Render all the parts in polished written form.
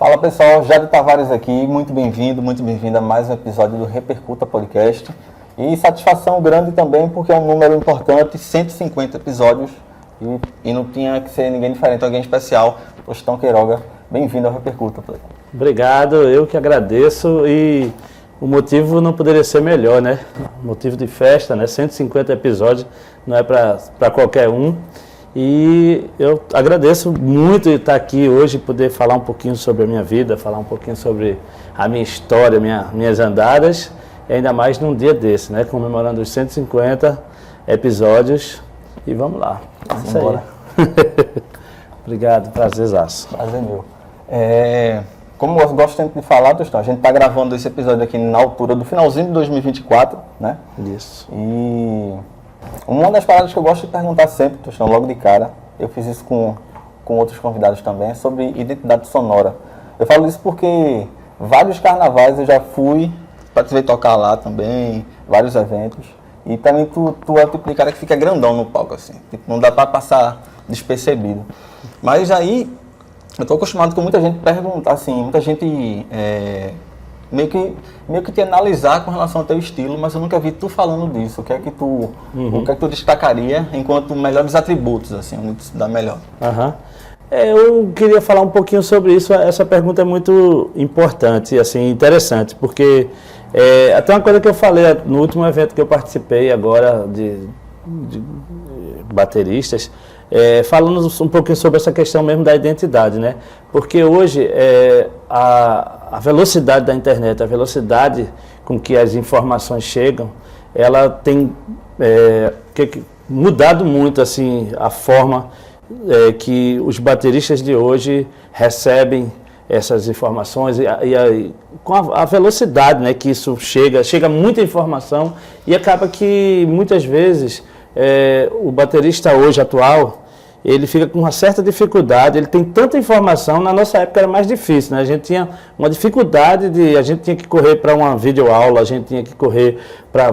Fala pessoal, Jade Tavares aqui, muito bem-vindo a mais um episódio do Repercuta Podcast. E satisfação grande também porque é um número importante, 150 episódios e não tinha que ser ninguém diferente, alguém especial. Tostão Queiroga, bem-vindo ao Repercuta. Obrigado, eu que agradeço e o motivo não poderia ser melhor, né? Motivo de festa, né? 150 episódios, não é para qualquer um. E eu agradeço muito de estar aqui hoje, poder falar um pouquinho sobre a minha vida, falar um pouquinho sobre a minha história, minhas andadas, e ainda mais num dia desse, né? Comemorando os 150 episódios. E vamos lá. Isso aí. Obrigado, prazerzaço. Prazer meu. Como eu gosto sempre de falar, Tostão, a gente está gravando esse episódio aqui na altura do finalzinho de 2024, né? Isso. E uma das paradas que eu gosto de perguntar sempre, Tostão, logo de cara, eu fiz isso com outros convidados também, é sobre identidade sonora. Eu falo isso porque vários carnavais eu já fui para te ver tocar lá também, vários eventos. E também tu é o tipo de cara que fica grandão no palco, assim. Tipo, não dá para passar despercebido. Mas aí, eu tô acostumado com muita gente perguntar, assim, muita gente meio que te analisar com relação ao teu estilo, mas eu nunca vi tu falando disso. O que é que tu destacaria enquanto melhores atributos, assim, onde se dá melhor? Eu queria falar um pouquinho sobre isso. Essa pergunta é muito importante, assim, interessante, porque até uma coisa que eu falei no último evento que eu participei agora de bateristas, falando um pouquinho sobre essa questão mesmo da identidade, né? Porque hoje a velocidade da internet, a velocidade com que as informações chegam, ela tem mudado muito assim a forma que os bateristas de hoje recebem essas informações e com a velocidade, né, que isso chega muita informação e acaba que muitas vezes o baterista hoje atual, ele fica com uma certa dificuldade, ele tem tanta informação. Na nossa época era mais difícil, né? A gente tinha uma dificuldade a gente tinha que correr para uma videoaula, a gente tinha que correr para,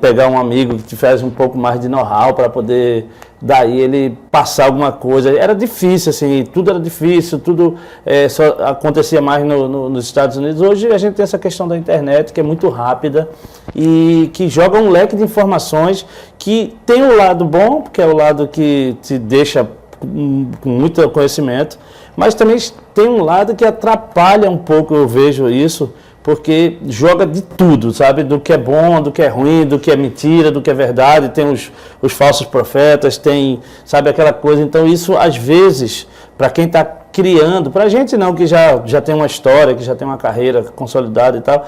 pegar um amigo que tivesse um pouco mais de know-how para poder, daí ele passar alguma coisa. Era difícil, assim, tudo era difícil, tudo só acontecia mais nos Estados Unidos. Hoje a gente tem essa questão da internet, que é muito rápida e que joga um leque de informações que tem o lado bom, que é o lado que te deixa com muito conhecimento, mas também tem um lado que atrapalha um pouco, eu vejo isso, porque joga de tudo, sabe? Do que é bom, do que é ruim, do que é mentira, do que é verdade, tem os falsos profetas, tem, sabe, aquela coisa. Então isso, às vezes, para quem está criando, para a gente não, que já tem uma história, que já tem uma carreira consolidada e tal,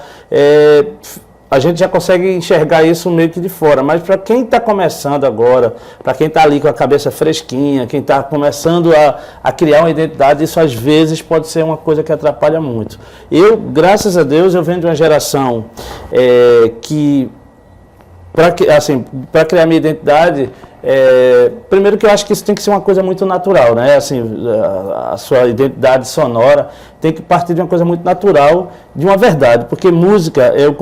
a gente já consegue enxergar isso meio que de fora, mas para quem está começando agora, para quem está ali com a cabeça fresquinha, quem está começando a criar uma identidade, isso às vezes pode ser uma coisa que atrapalha muito. Eu, graças a Deus, eu venho de uma geração que, para criar minha identidade, primeiro que eu acho que isso tem que ser uma coisa muito natural, né? Assim, a sua identidade sonora tem que partir de uma coisa muito natural, de uma verdade, porque música, eu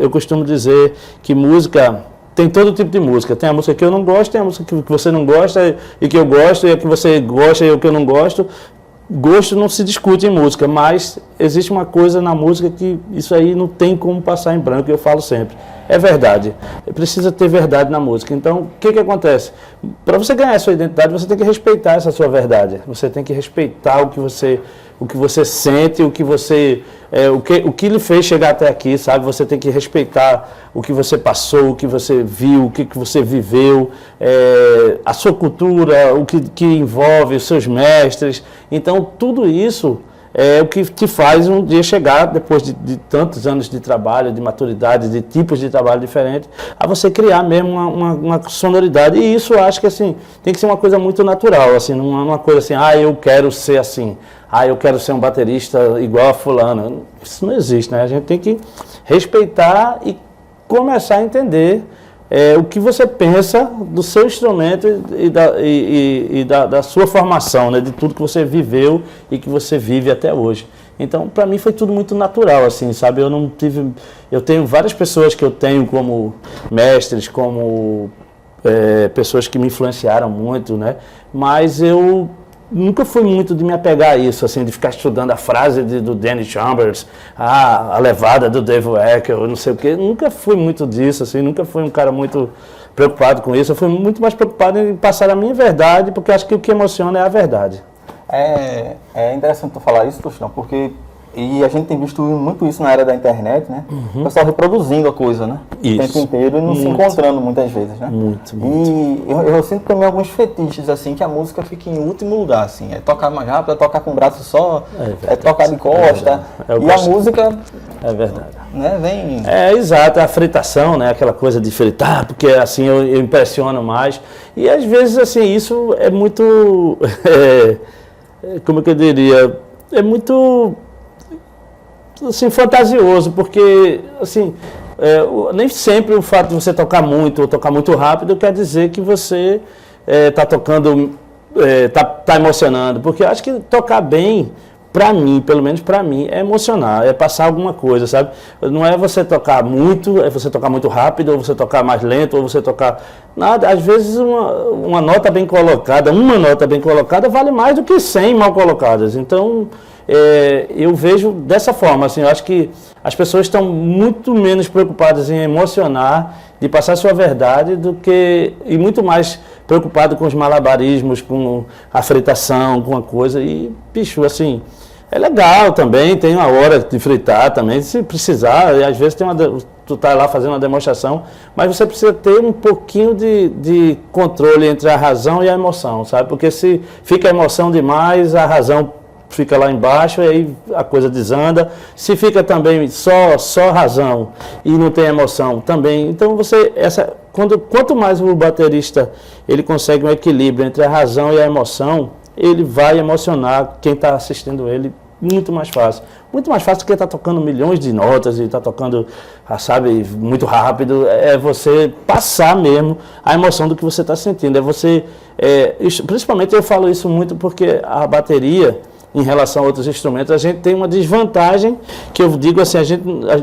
costumo dizer que música tem todo tipo de música. Tem a música que eu não gosto, tem a música que você não gosta e que eu gosto, e a que você gosta e a que eu não gosto. Gosto não se discute em música, mas existe uma coisa na música que isso aí não tem como passar em branco, eu falo sempre. É verdade. Precisa ter verdade na música. Então, o que acontece? Para você ganhar a sua identidade, você tem que respeitar essa sua verdade. Você tem que respeitar o que você sente, o que lhe fez chegar até aqui, sabe? Você tem que respeitar o que você passou, o que você viu, o que você viveu, a sua cultura, o que envolve os seus mestres. Então, tudo isso é o que te faz um dia chegar, depois de tantos anos de trabalho, de maturidade, de tipos de trabalho diferentes, a você criar mesmo uma sonoridade. E isso eu acho que assim, tem que ser uma coisa muito natural, assim, não é uma coisa assim, eu quero ser assim, eu quero ser um baterista igual a fulano. Isso não existe, né? A gente tem que respeitar e começar a entender o que você pensa do seu instrumento e da sua formação, né, de tudo que você viveu e que você vive até hoje. Então, para mim foi tudo muito natural, assim, sabe? Eu tenho várias pessoas que eu tenho como mestres, como pessoas que me influenciaram muito, né? Mas eu nunca fui muito de me apegar a isso, assim, de ficar estudando a frase do Danny Chambers, a levada do Dave Weckl, não sei o quê. Nunca fui muito disso, assim, nunca fui um cara muito preocupado com isso. Eu fui muito mais preocupado em passar a minha verdade, porque acho que o que emociona é a verdade. É interessante tu falar isso, Tostão, porque a gente tem visto muito isso na era da internet, né? O pessoal reproduzindo a coisa, né? Isso. O tempo inteiro e não se encontrando muitas vezes, né? Muito. E eu sinto também alguns fetiches, assim, que a música fica em último lugar, assim. É tocar mais rápido, é tocar com o braço só, é tocar de costa. E a música... É verdade. Né, vem... Exato, a fritação, né? Aquela coisa de fritar, porque assim eu impressiono mais. E às vezes, assim, isso é muito... como que eu diria? É muito... assim, fantasioso, porque assim, nem sempre o fato de você tocar muito ou tocar muito rápido quer dizer que você está tocando, tá emocionando, porque eu acho que tocar bem, para mim, pelo menos para mim, é emocionar, é passar alguma coisa, sabe? Não é você tocar muito, é você tocar muito rápido, ou você tocar mais lento, ou você tocar nada. Às vezes uma nota bem colocada, vale mais do que 100 mal colocadas. Então, eu vejo dessa forma, assim, eu acho que as pessoas estão muito menos preocupadas em emocionar, de passar sua verdade, e muito mais preocupado com os malabarismos, com a fritação, com a coisa. E, bicho, assim, é legal também, tem uma hora de fritar também, se precisar, e às vezes tu tá lá fazendo uma demonstração, mas você precisa ter um pouquinho de controle entre a razão e a emoção, sabe? Porque se fica a emoção demais, a razão fica lá embaixo e aí a coisa desanda. Se fica também só razão e não tem emoção também, então quanto mais o baterista ele consegue um equilíbrio entre a razão e a emoção, ele vai emocionar quem está assistindo ele muito mais fácil do que está tocando milhões de notas e está tocando, sabe, muito rápido. É você passar mesmo a emoção do que você está sentindo, principalmente eu falo isso muito porque a bateria, em relação a outros instrumentos, a gente tem uma desvantagem, que eu digo assim,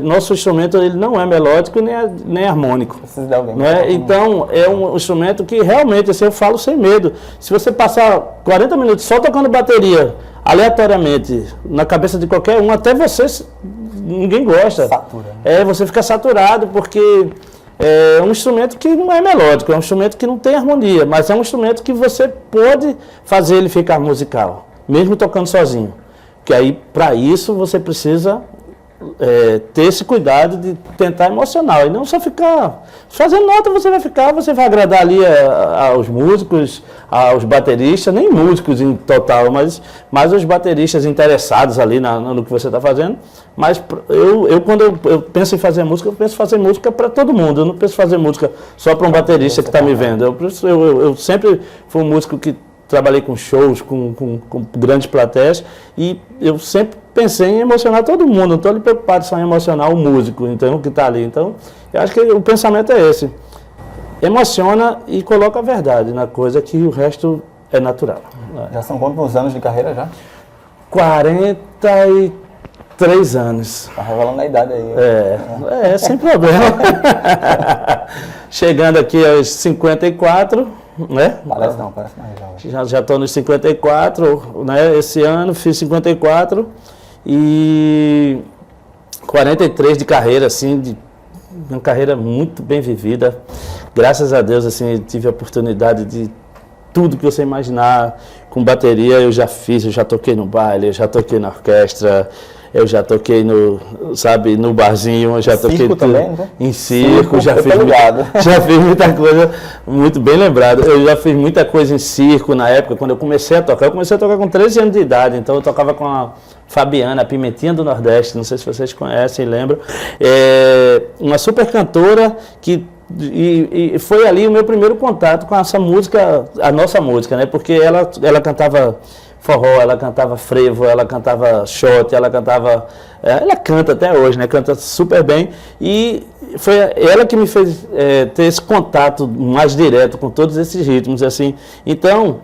nosso instrumento ele não é melódico nem harmônico. Precisa de alguém. Né? Então, é um instrumento que realmente, assim, eu falo sem medo. Se você passar 40 minutos só tocando bateria, aleatoriamente, na cabeça de qualquer um, até você, ninguém gosta. Satura. Você fica saturado, porque é um instrumento que não é melódico, é um instrumento que não tem harmonia, mas é um instrumento que você pode fazer ele ficar musical, mesmo tocando sozinho. Que aí, para isso, você precisa ter esse cuidado de tentar emocionar. E não só ficar fazendo nota, você vai agradar ali aos músicos, aos bateristas, nem músicos em total, mas os bateristas interessados ali no que você está fazendo. Mas quando eu penso em fazer música, eu penso em fazer música para todo mundo. Eu não penso em fazer música só para um baterista que está me vendo. Eu sempre fui um músico que trabalhei com shows, com grandes plateias, e eu sempre pensei em emocionar todo mundo, não estou ali preocupado só em emocionar o músico, então, que está ali. Então, eu acho que o pensamento é esse. Emociona e coloca a verdade na coisa, que o resto é natural. Já são quantos anos de carreira já? 43 anos. Está revelando a idade aí. Sem problema. Chegando aqui aos 54, né? Parece mais jovem. Já estou nos 54, né? Esse ano fiz 54 e 43 de carreira, assim, uma carreira muito bem vivida. Graças a Deus, assim, tive a oportunidade de tudo que você imaginar. Com bateria eu já toquei no baile, eu já toquei na orquestra, eu já toquei no barzinho, eu já toquei circo também, né? Em circo, já fiz muita coisa, muito bem lembrado. Eu já fiz muita coisa em circo na época, quando eu comecei a tocar. Eu comecei a tocar com 13 anos de idade, então eu tocava com a Fabiana, a Pimentinha do Nordeste, não sei se vocês conhecem, lembram. Uma super cantora e foi ali o meu primeiro contato com essa música, a nossa música, né? Porque ela cantava forró, ela cantava frevo, ela cantava shot, ela canta até hoje, né? Canta super bem, e foi ela que me fez ter esse contato mais direto com todos esses ritmos, assim. Então,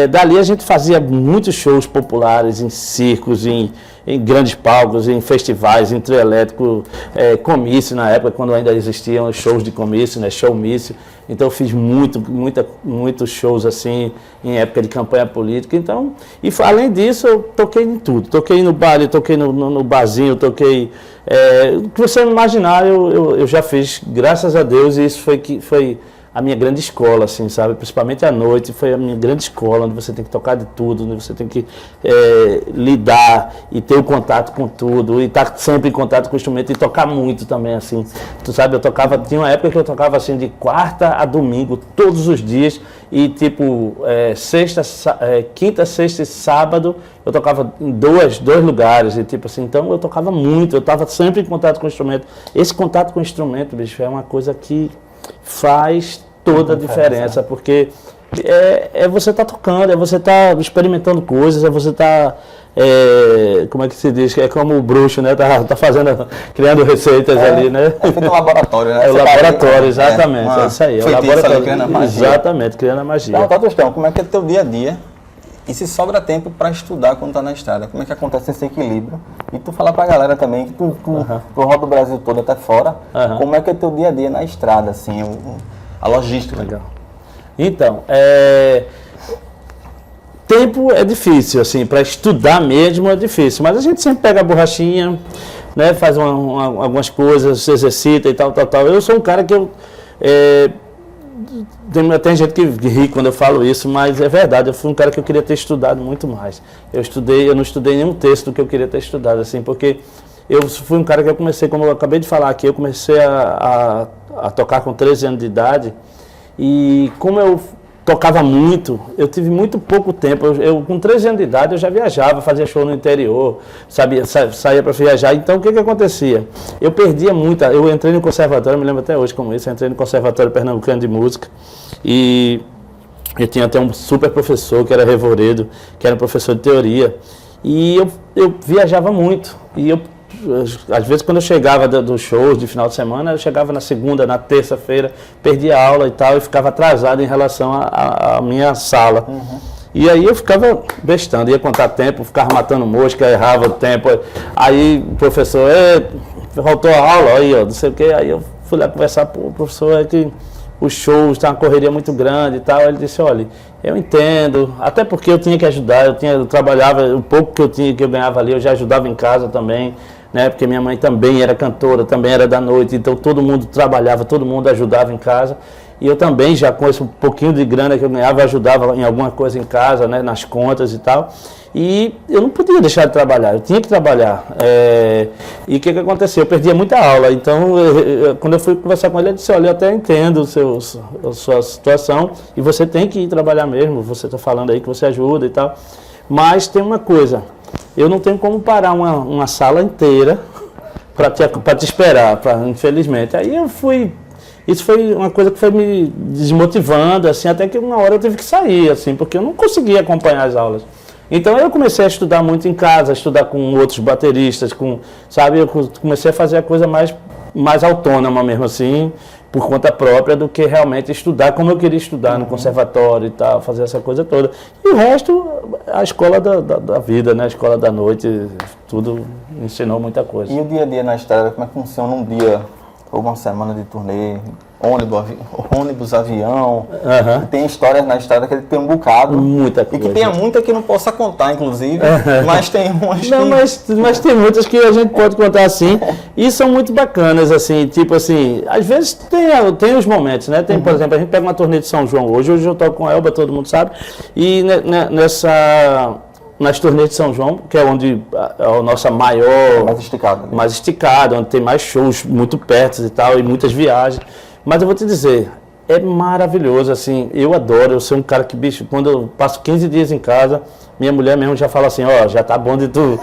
dali a gente fazia muitos shows populares em circos, em em grandes palcos, em festivais, em trio elétrico, comício na época, quando ainda existiam shows de comício, né, showmício. Então eu fiz muitos shows assim, em época de campanha política. Então, além disso, eu toquei em tudo. Toquei no baile, toquei no barzinho, toquei... o que você imaginar, eu já fiz, graças a Deus, e isso foi a minha grande escola, assim, sabe? Principalmente à noite, foi a minha grande escola, onde você tem que tocar de tudo, onde você tem que lidar e ter o contato com tudo, e estar sempre em contato com o instrumento e tocar muito também, assim. Tu sabe, tinha uma época que eu tocava assim de quarta a domingo, todos os dias, e tipo, quinta, sexta e sábado, eu tocava em dois lugares, e tipo assim, então eu tocava muito, eu estava sempre em contato com o instrumento. Esse contato com o instrumento, bicho, é uma coisa que faz toda a diferença, porque você estar tocando, você estar experimentando coisas, você estar, como é que se diz, é como o bruxo, né, tá fazendo, criando receitas ali, né? É feito um laboratório, né? É o laboratório, exatamente, é isso aí, é o laboratório, criando a magia. exatamente, criando a magia. Então, Tostão, como é que é o teu dia a dia? E se sobra tempo para estudar quando tá na estrada? Como é que acontece esse equilíbrio? E tu falar pra galera também, que tu roda o Brasil todo até fora, como é que é teu dia a dia na estrada, assim, a logística? Legal. Então, tempo é difícil, assim, para estudar mesmo é difícil, mas a gente sempre pega a borrachinha, né, faz algumas coisas, se exercita e tal. Eu sou um cara que tem gente que ri quando eu falo isso, mas é verdade, eu fui um cara que eu queria ter estudado muito mais. Eu não estudei nenhum texto que eu queria ter estudado, assim, porque eu fui um cara que eu comecei, como eu acabei de falar aqui, eu comecei a tocar com 13 anos de idade, e como eu tocava muito, eu tive muito pouco tempo. Eu com 13 anos de idade eu já viajava, fazia show no interior, saía para viajar. Então o que acontecia? Eu perdia muito. Eu entrei no conservatório, me lembro até hoje como isso, eu entrei no Conservatório Pernambucano de Música e eu tinha até um super professor que era Revoredo, que era um professor de teoria, e eu viajava muito. E às vezes quando eu chegava dos shows de final de semana, eu chegava na segunda, na terça-feira, perdia a aula e tal, e ficava atrasado em relação à minha sala. E aí eu ficava bestando, ia contar tempo, ficava matando mosca, errava o tempo. Aí o professor, faltou a aula, aí ó, não sei o que, aí eu fui lá conversar com o professor, é que os shows, tá uma correria muito grande e tal. Ele disse, olha, eu entendo, até porque eu tinha que ajudar, eu trabalhava, o pouco que eu ganhava ali, eu já ajudava em casa também, né? Porque minha mãe também era cantora, também era da noite, então todo mundo trabalhava, todo mundo ajudava em casa. E eu também, já com esse pouquinho de grana que eu ganhava, ajudava em alguma coisa em casa, né? Nas contas e tal. E eu não podia deixar de trabalhar, eu tinha que trabalhar. E o que aconteceu? Eu perdia muita aula. Então, quando eu fui conversar com ele, ele disse, olha, eu até entendo a sua situação e você tem que ir trabalhar mesmo, você está falando aí que você ajuda e tal. Mas tem uma coisa, eu não tenho como parar uma sala inteira para te esperar, infelizmente. Aí eu fui... Isso foi uma coisa que foi me desmotivando, assim, até que uma hora eu tive que sair, assim, porque eu não conseguia acompanhar as aulas. Então eu comecei a estudar muito em casa, a estudar com outros bateristas, sabe? Eu comecei a fazer a coisa mais autônoma mesmo, assim, por conta própria, do que realmente estudar como eu queria estudar no conservatório e tal, fazer essa coisa toda. E o resto, a escola da vida, né? A escola da noite, tudo ensinou muita coisa. E o dia a dia na estrada, como é que funciona um dia ou uma semana de turnê? Ônibus, avião, tem histórias na estrada que ele tem um bocado. Muita coisa. E que tem muita que não possa contar, inclusive, mas tem umas não, mas tem muitas que a gente pode contar assim, e são muito bacanas, assim, tipo assim, às vezes tem os momentos, né? Tem, por exemplo, a gente pega uma turnê de São João hoje eu toco com a Elba, todo mundo sabe, e nas turnês de São João, que é onde é a nossa maior... Mais esticado, onde tem mais shows muito perto e tal, e muitas viagens. Mas eu vou te dizer, é maravilhoso, assim, eu adoro, eu sou um cara que, bicho, quando eu passo 15 dias em casa, minha mulher mesmo já fala assim, ó, já tá bom de tu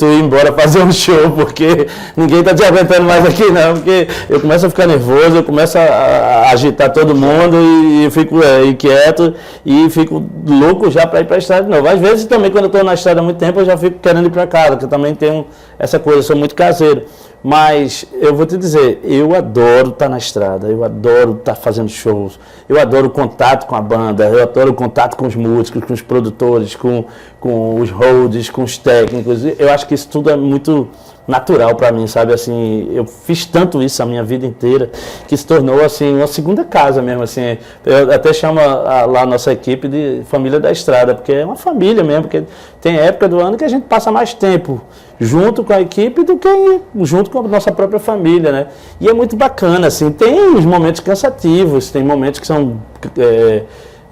ir embora fazer um show, porque ninguém tá te aguentando mais aqui não, porque eu começo a ficar nervoso, eu começo a agitar todo mundo e fico inquieto e fico louco já para ir para a estrada de novo. Às vezes também, quando eu estou na estrada há muito tempo, eu já fico querendo ir para casa, porque eu também tenho essa coisa, eu sou muito caseiro. Mas eu vou te dizer, eu adoro estar na estrada, eu adoro estar fazendo shows, eu adoro o contato com a banda, eu adoro o contato com os músicos, com os produtores, backs, com os holds, com os técnicos. Eu acho que isso tudo é muito natural para mim, sabe? Assim, eu fiz tanto isso a minha vida inteira que se tornou assim uma segunda casa mesmo, assim. Eu até chamo lá a nossa equipe de família da estrada, porque é uma família mesmo, porque tem época do ano que a gente passa mais tempo junto com a equipe do que junto com a nossa própria família, né? E é muito bacana, assim. Tem os momentos cansativos, tem momentos que são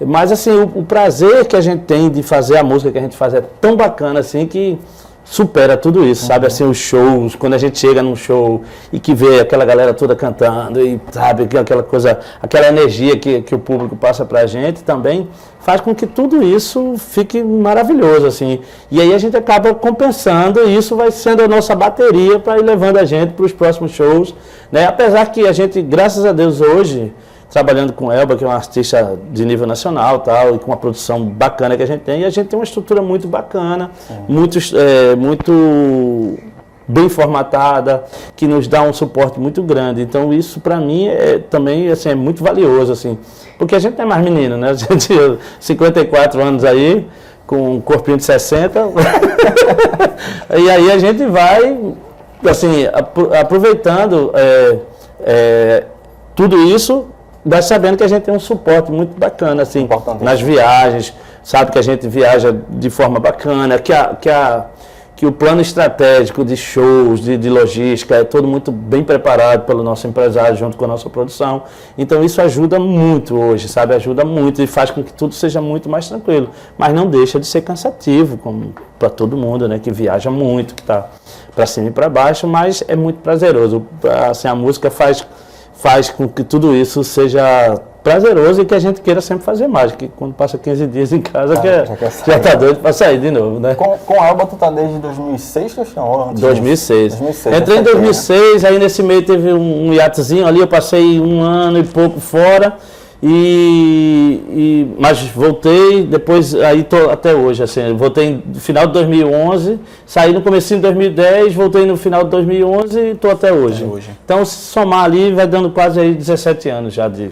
mas assim, o prazer que a gente tem de fazer a música que a gente faz é tão bacana assim que supera tudo isso, sabe? Assim, os shows, quando a gente chega num show e que vê aquela galera toda cantando e sabe, aquela coisa, aquela energia que o público passa pra gente também faz com que tudo isso fique maravilhoso, assim. E aí a gente acaba compensando e isso vai sendo a nossa bateria para ir levando a gente para os próximos shows, né? Apesar que a gente, graças a Deus, hoje trabalhando com Elba, que é uma artista de nível nacional, tal, e com uma produção bacana que a gente tem, e a gente tem uma estrutura muito bacana, muito bem formatada, que nos dá um suporte muito grande. Então isso para mim também assim, é muito valioso, assim, porque a gente não é mais menino, né? A gente 54 anos aí, com um corpinho de 60, e aí a gente vai assim, aproveitando tudo isso, mas sabendo que a gente tem um suporte muito bacana, assim, nas viagens, sabe que a gente viaja de forma bacana, que o plano estratégico de shows, de logística, é todo muito bem preparado pelo nosso empresário junto com a nossa produção. Então isso ajuda muito hoje, sabe? Ajuda muito e faz com que tudo seja muito mais tranquilo. Mas não deixa de ser cansativo, como para todo mundo, né? Que viaja muito, que está para cima e para baixo, mas é muito prazeroso. Assim, a música faz com que tudo isso seja prazeroso e que a gente queira sempre fazer mais, que quando passa 15 dias em casa já está doido para sair de novo, né? Com a Elba tu tá desde 2006, Cristiano? 2006. Entrei em 2006, aí nesse meio teve um hiatozinho ali, eu passei 1 ano e pouco fora, mas voltei, depois aí tô até hoje, assim, voltei no final de 2011, saí no comecinho de 2010, voltei no final de 2011 e tô até hoje. Então se somar ali vai dando quase aí 17 anos já de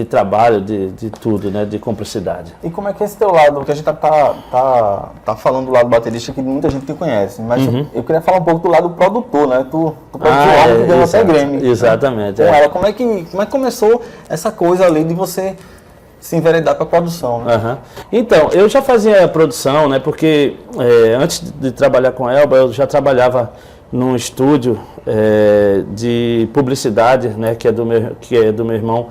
trabalho, de tudo, né, de cumplicidade. E como é que é esse teu lado, porque a gente tá falando do lado baterista que muita gente te conhece, mas eu queria falar um pouco do lado produtor, né, tu produziu algo que ganhou até Grammy. Exatamente. Com ela, como é que começou essa coisa ali de você se enveredar para a produção, né? Então, eu já fazia produção, né, porque antes de trabalhar com a Elba, eu já trabalhava num estúdio de publicidade, né, que é do meu irmão,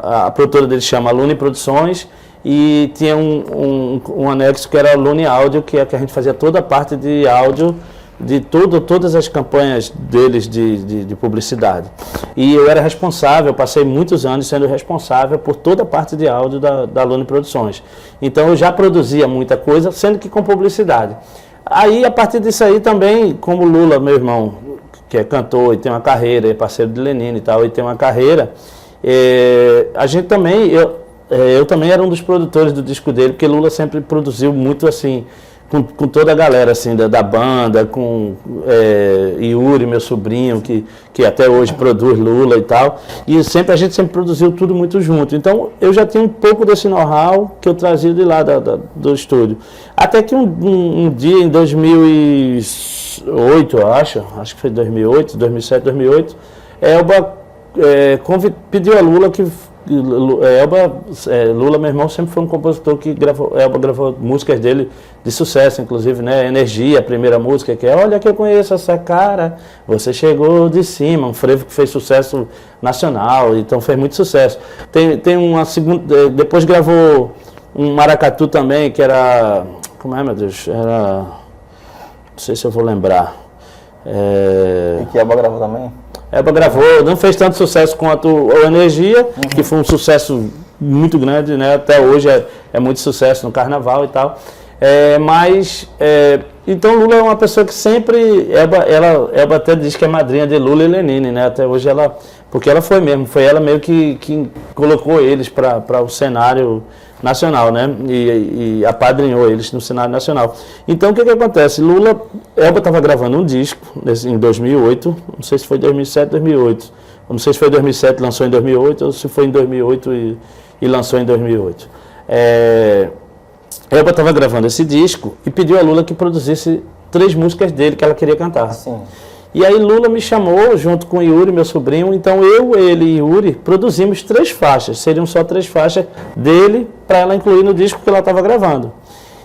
a produtora dele chama Lune Produções, e tinha um anexo que era Lune Áudio, que a gente fazia toda a parte de áudio de todas as campanhas deles de publicidade. E eu era responsável, passei muitos anos sendo responsável por toda a parte de áudio da Lune Produções. Então eu já produzia muita coisa, sendo que com publicidade. Aí, a partir disso aí também, como Lula, meu irmão, que é cantor e tem uma carreira, é parceiro de Lenine e tal, e tem uma carreira, a gente também, eu também era um dos produtores do disco dele, porque Lula sempre produziu muito assim, com toda a galera assim, da banda, com Yuri, meu sobrinho, que até hoje produz Lula e tal, e a gente sempre produziu tudo muito junto. Então eu já tinha um pouco desse know-how que eu trazia de lá do estúdio. Até que um dia em 2008, eu acho que foi 2008, 2007, 2008, Elba pediu a Lula que Lula, meu irmão, sempre foi um compositor que Elba gravou músicas dele de sucesso, inclusive, né? Energia, a primeira música, que é Olha que eu conheço essa cara, você chegou de cima, um frevo que fez sucesso nacional, então fez muito sucesso. Tem uma segunda, depois gravou um maracatu também, que era, como é, meu Deus, era, não sei se eu vou lembrar. E que Elba gravou também? Elba gravou, não fez tanto sucesso quanto o Energia, que foi um sucesso muito grande, né? Até hoje é muito sucesso no carnaval e tal. Então Lula é uma pessoa que sempre, Elba até diz que é madrinha de Lula e Lenine, né? Até hoje porque ela foi ela meio que colocou eles para o cenário nacional, né? E apadrinhou eles no cenário nacional. Então o que acontece? Elba estava gravando um disco em 2008, não sei se foi 2007, 2008. Não sei se foi 2007 lançou em 2008 ou se foi em 2008 e lançou em 2008. Elba estava gravando esse disco e pediu a Lula que produzisse 3 músicas dele que ela queria cantar. Sim. E aí Lula me chamou, junto com o Yuri, meu sobrinho, então eu, ele e Yuri produzimos 3 faixas, seriam só 3 faixas dele para ela incluir no disco que ela estava gravando.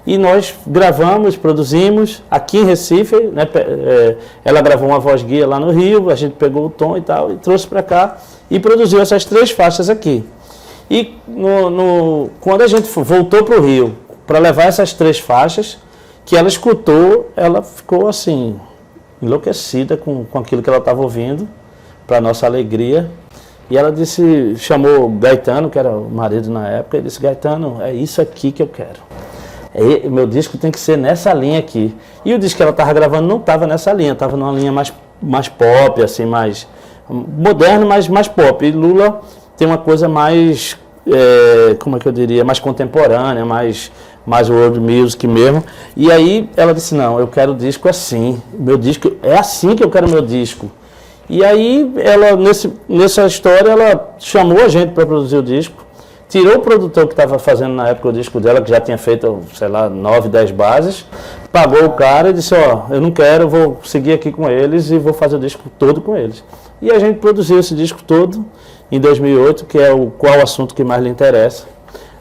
E nós gravamos, produzimos aqui em Recife, né, ela gravou uma voz guia lá no Rio, a gente pegou o tom e tal, e trouxe para cá e produziu essas 3 faixas aqui. E quando a gente voltou para o Rio para levar essas 3 faixas, que ela escutou, ela ficou assim, enlouquecida com aquilo que ela estava ouvindo, para nossa alegria. E ela disse, chamou Gaetano, que era o marido na época, e disse: Gaetano, é isso aqui que eu quero. Meu disco tem que ser nessa linha aqui. E o disco que ela estava gravando não estava nessa linha, estava numa linha mais pop, assim, mais moderno, mas mais pop. E Lula tem uma coisa mais, como é que eu diria, mais contemporânea, mais world music mesmo. E aí ela disse: não, eu quero o disco assim, meu disco é assim que eu quero meu disco. E aí ela, nessa história, ela chamou a gente para produzir o disco, tirou o produtor que estava fazendo na época o disco dela, que já tinha feito, sei lá, 9, 10 bases, pagou o cara e disse: ó, eu não quero, eu vou seguir aqui com eles e vou fazer o disco todo com eles. E a gente produziu esse disco todo em 2008, que é qual assunto que mais lhe interessa,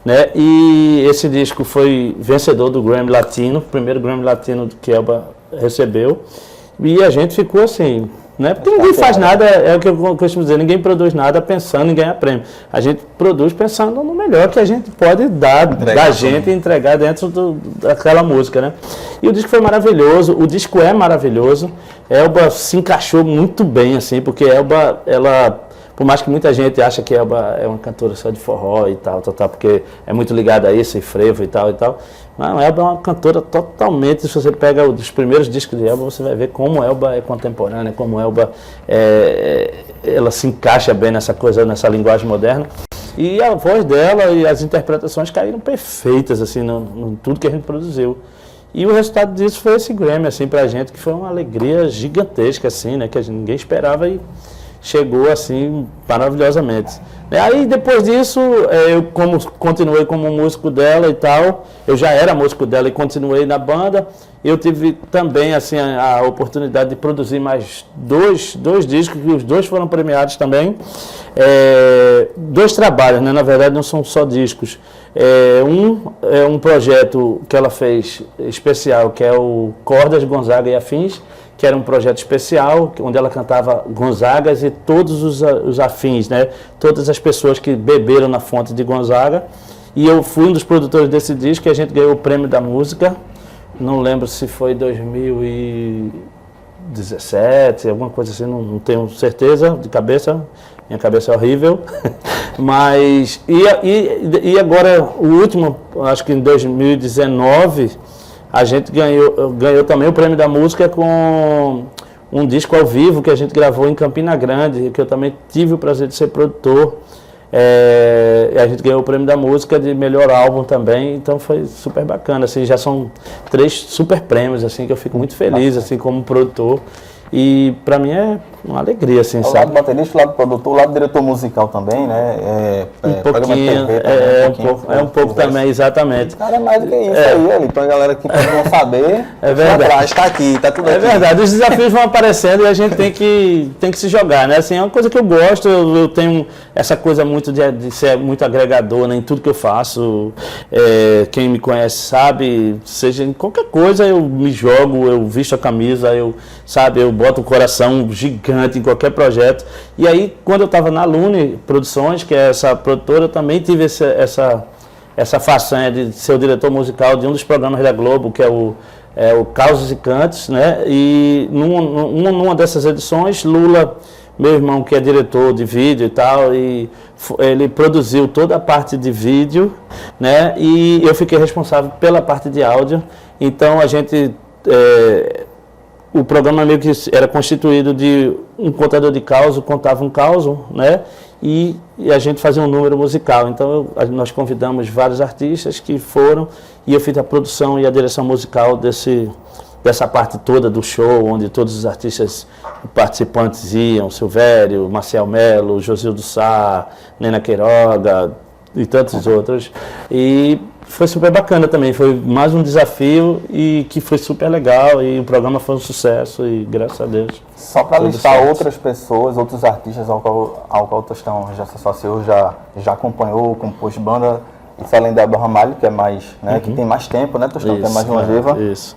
né? E esse disco foi vencedor do Grammy Latino, o primeiro Grammy Latino que Elba recebeu, e a gente ficou assim, né? Porque ninguém faz nada, é o que eu costumo dizer, ninguém produz nada pensando em ganhar prêmio. A gente produz pensando no melhor que a gente pode dar da gente e entregar dentro daquela música, né? E o disco foi maravilhoso, o disco é maravilhoso. Elba se encaixou muito bem, assim, porque Elba, ela, por mais que muita gente acha que Elba é uma cantora só de forró e tal, porque é muito ligada a isso, e frevo e tal. Não, Elba é uma cantora totalmente, se você pega os primeiros discos de Elba, você vai ver como Elba é contemporânea, como Elba ela se encaixa bem nessa coisa, nessa linguagem moderna. E a voz dela e as interpretações caíram perfeitas, assim, no tudo que a gente produziu. E o resultado disso foi esse Grammy, assim, pra gente, que foi uma alegria gigantesca, assim, né, que ninguém esperava e chegou, assim, maravilhosamente. Aí, depois disso, eu continuei como músico dela e tal, eu já era músico dela e continuei na banda. Eu tive também, assim, a oportunidade de produzir mais dois discos, que os 2 foram premiados também. 2 trabalhos, né? Na verdade, não são só discos. Um projeto que ela fez especial, que é o Cordas, Gonzaga e Afins, que era um projeto especial, onde ela cantava Gonzagas e todos os afins, né? Todas as pessoas que beberam na fonte de Gonzaga. E eu fui um dos produtores desse disco, e a gente ganhou o prêmio da música. Não lembro se foi 2017, alguma coisa assim, não tenho certeza de cabeça. Minha cabeça é horrível. Mas, e agora, o último, acho que em 2019... a gente ganhou também o prêmio da música com um disco ao vivo que a gente gravou em Campina Grande, que eu também tive o prazer de ser produtor. A gente ganhou o prêmio da música de melhor álbum também, então foi super bacana. Assim, já são 3 super prêmios, assim, que eu fico muito feliz, assim, como produtor. E para mim é uma alegria, assim, sabe? O lado baterista, o lado produtor, o lado diretor musical também, né? Um pouquinho, um pouco também, exatamente. Cara, é mais do que isso aí, pra galera que pode não saber, verdade. Está aqui, tá tudo aqui. É verdade, os desafios vão aparecendo e a gente tem que se jogar, né? Assim, é uma coisa que eu gosto, eu tenho essa coisa muito de ser muito agregador, né, em tudo que eu faço. Quem me conhece sabe, seja em qualquer coisa eu me jogo, eu visto a camisa, eu boto o coração gigante em qualquer projeto. E aí, quando eu estava na Lune Produções, que é essa produtora, eu também tive essa façanha de ser o diretor musical de um dos programas da Globo, que é o Causos e Cantos, né? E numa dessas edições, Lula, meu irmão, que é diretor de vídeo e tal, e ele produziu toda a parte de vídeo, né? E eu fiquei responsável pela parte de áudio. Então, a gente... o programa meio que era constituído de um contador de causa, contava um caso, né? E a gente fazia um número musical. Então, nós convidamos vários artistas que foram, e eu fiz a produção e a direção musical dessa parte toda do show, onde todos os artistas participantes iam, Silvério, Marcel Melo, Josildo Sá, Nena Queiroga e tantos outros. E foi super bacana também, foi mais um desafio e que foi super legal e o programa foi um sucesso e graças a Deus. Só para tudo listar certo. outras pessoas, outros artistas ao qual o Tostão já se associou, já acompanhou, compôs banda, isso além da Débora Ramalho, que é mais, né, que tem mais tempo, né, Tostão, que é mais longeva. Isso.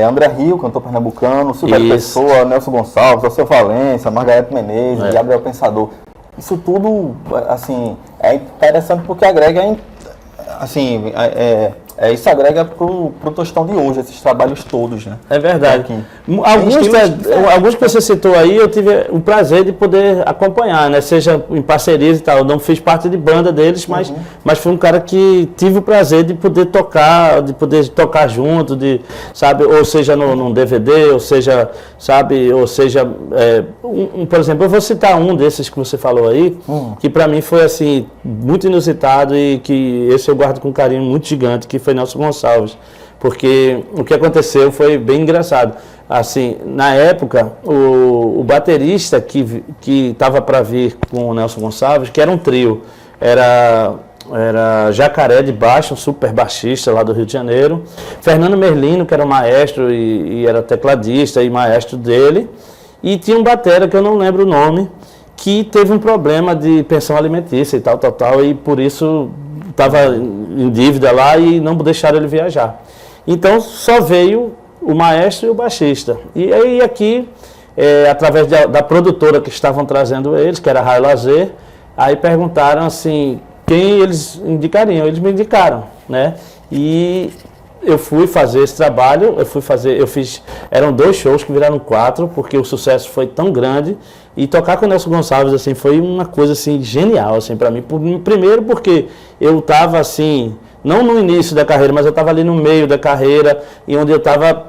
André Rio, cantor pernambucano, Silvério Isso. Pessoa, Nelson Gonçalves, Alceu Valença, Margareth Menezes, Gabriel Pensador. Isso tudo, assim, é interessante porque agrega, assim, isso agrega pro Tostão de hoje, esses trabalhos todos, né? É verdade. Aqui. Alguns que você citou aí, eu tive o prazer de poder acompanhar, né? Seja em parcerias e tal. Eu não fiz parte de banda deles, mas fui um cara que tive o prazer de poder tocar junto, sabe? Ou seja, num DVD, ou seja, sabe? Ou seja, por exemplo, eu vou citar um desses que você falou aí, que para mim foi, assim, muito inusitado e que esse eu guardo com um carinho muito gigante, que foi Nelson Gonçalves, porque o que aconteceu foi bem engraçado. Assim, na época, o baterista que estava para vir com o Nelson Gonçalves, que era um trio, era Jacaré de baixo, um super baixista lá do Rio de Janeiro, Fernando Merlino, que era o maestro e era tecladista e maestro dele, e tinha um batera que eu não lembro o nome, que teve um problema de pensão alimentícia e tal, e por isso estava em dívida lá e não deixaram ele viajar. Então só veio o maestro e o baixista. E aí aqui, através da produtora que estavam trazendo eles, que era a Raio Lazer, aí perguntaram assim, quem eles indicariam? Eles me indicaram, né? E eu fui fazer esse trabalho, eram 2 shows que viraram 4, porque o sucesso foi tão grande, e tocar com o Nelson Gonçalves, assim, foi uma coisa, assim, genial, assim, para mim. Primeiro porque eu estava, assim, não no início da carreira, mas eu estava ali no meio da carreira, e onde eu estava,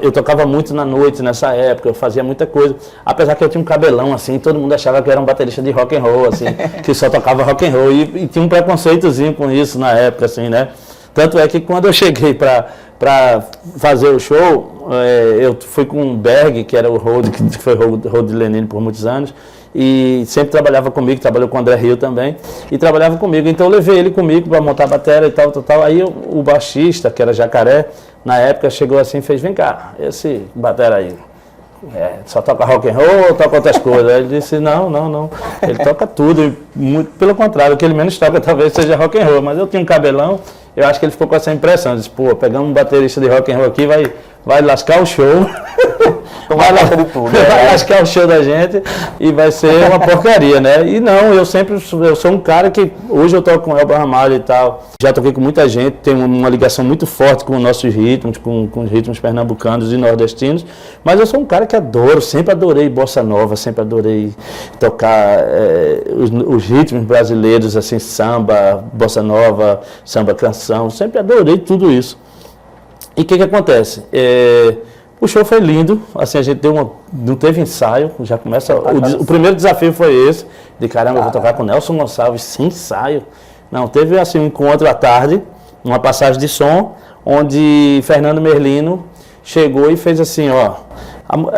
eu tocava muito na noite nessa época, eu fazia muita coisa, apesar que eu tinha um cabelão, assim, todo mundo achava que eu era um baterista de rock and roll, assim, que só tocava rock and roll, e tinha um preconceitozinho com isso na época, assim, né? Tanto é que quando eu cheguei para fazer o show, eu fui com o Berg, que era o Rode, que foi Rode Lenine por muitos anos, e sempre trabalhava comigo, trabalhou com o André Rio também, e trabalhava comigo. Então eu levei ele comigo para montar a bateria e tal. Aí o baixista, que era Jacaré, na época chegou assim e fez, vem cá, esse batera aí, só toca rock and roll ou toca outras coisas? Aí ele disse, não, ele toca tudo, muito, pelo contrário, o que ele menos toca talvez seja rock and roll, mas eu tinha um cabelão, eu acho que ele ficou com essa impressão, disse, pô, pegamos um baterista de rock and roll aqui, vai lascar o show, vai lascar o show da gente e vai ser uma porcaria, né? E não, eu sou um cara que, hoje eu toco com o Elba Ramalho e tal, já toquei com muita gente, tenho uma ligação muito forte com os nossos ritmos, com os ritmos pernambucanos e nordestinos, mas eu sou um cara que sempre adorei bossa nova, sempre adorei tocar os ritmos brasileiros, assim, samba, bossa nova, samba canção, sempre adorei tudo isso. E o que acontece? O show foi lindo, assim, a gente não teve ensaio, já começa, o primeiro desafio foi esse, de caramba, eu vou tocar com o Nelson Gonçalves sem ensaio. Não, teve assim um encontro à tarde, uma passagem de som, onde Fernando Merlino chegou e fez assim, ó,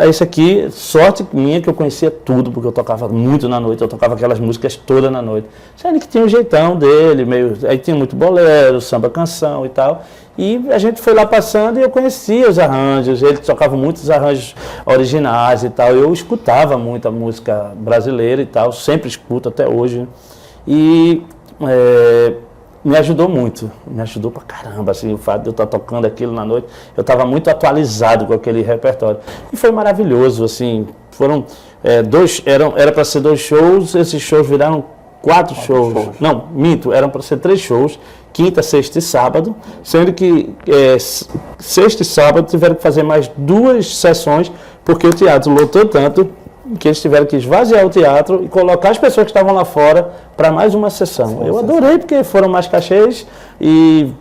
esse aqui, sorte minha que eu conhecia tudo, porque eu tocava muito na noite, eu tocava aquelas músicas todas na noite. Sendo que tinha um jeitão dele, aí tinha muito bolero, samba canção e tal. E a gente foi lá passando e eu conhecia os arranjos, ele tocava muitos arranjos originais e tal. Eu escutava muita música brasileira e tal, sempre escuto até hoje. E me ajudou muito, me ajudou pra caramba, assim, o fato de eu estar tocando aquilo na noite, eu estava muito atualizado com aquele repertório. E foi maravilhoso, assim, foram era para ser 2 shows, esses shows viraram 4 shows. Não, minto, eram para ser 3 shows, quinta, sexta e sábado, sendo que sexta e sábado tiveram que fazer mais 2 sessões, porque o teatro lotou tanto que eles tiveram que esvaziar o teatro e colocar as pessoas que estavam lá fora para mais uma sessão. Eu adorei porque foram mais cachês e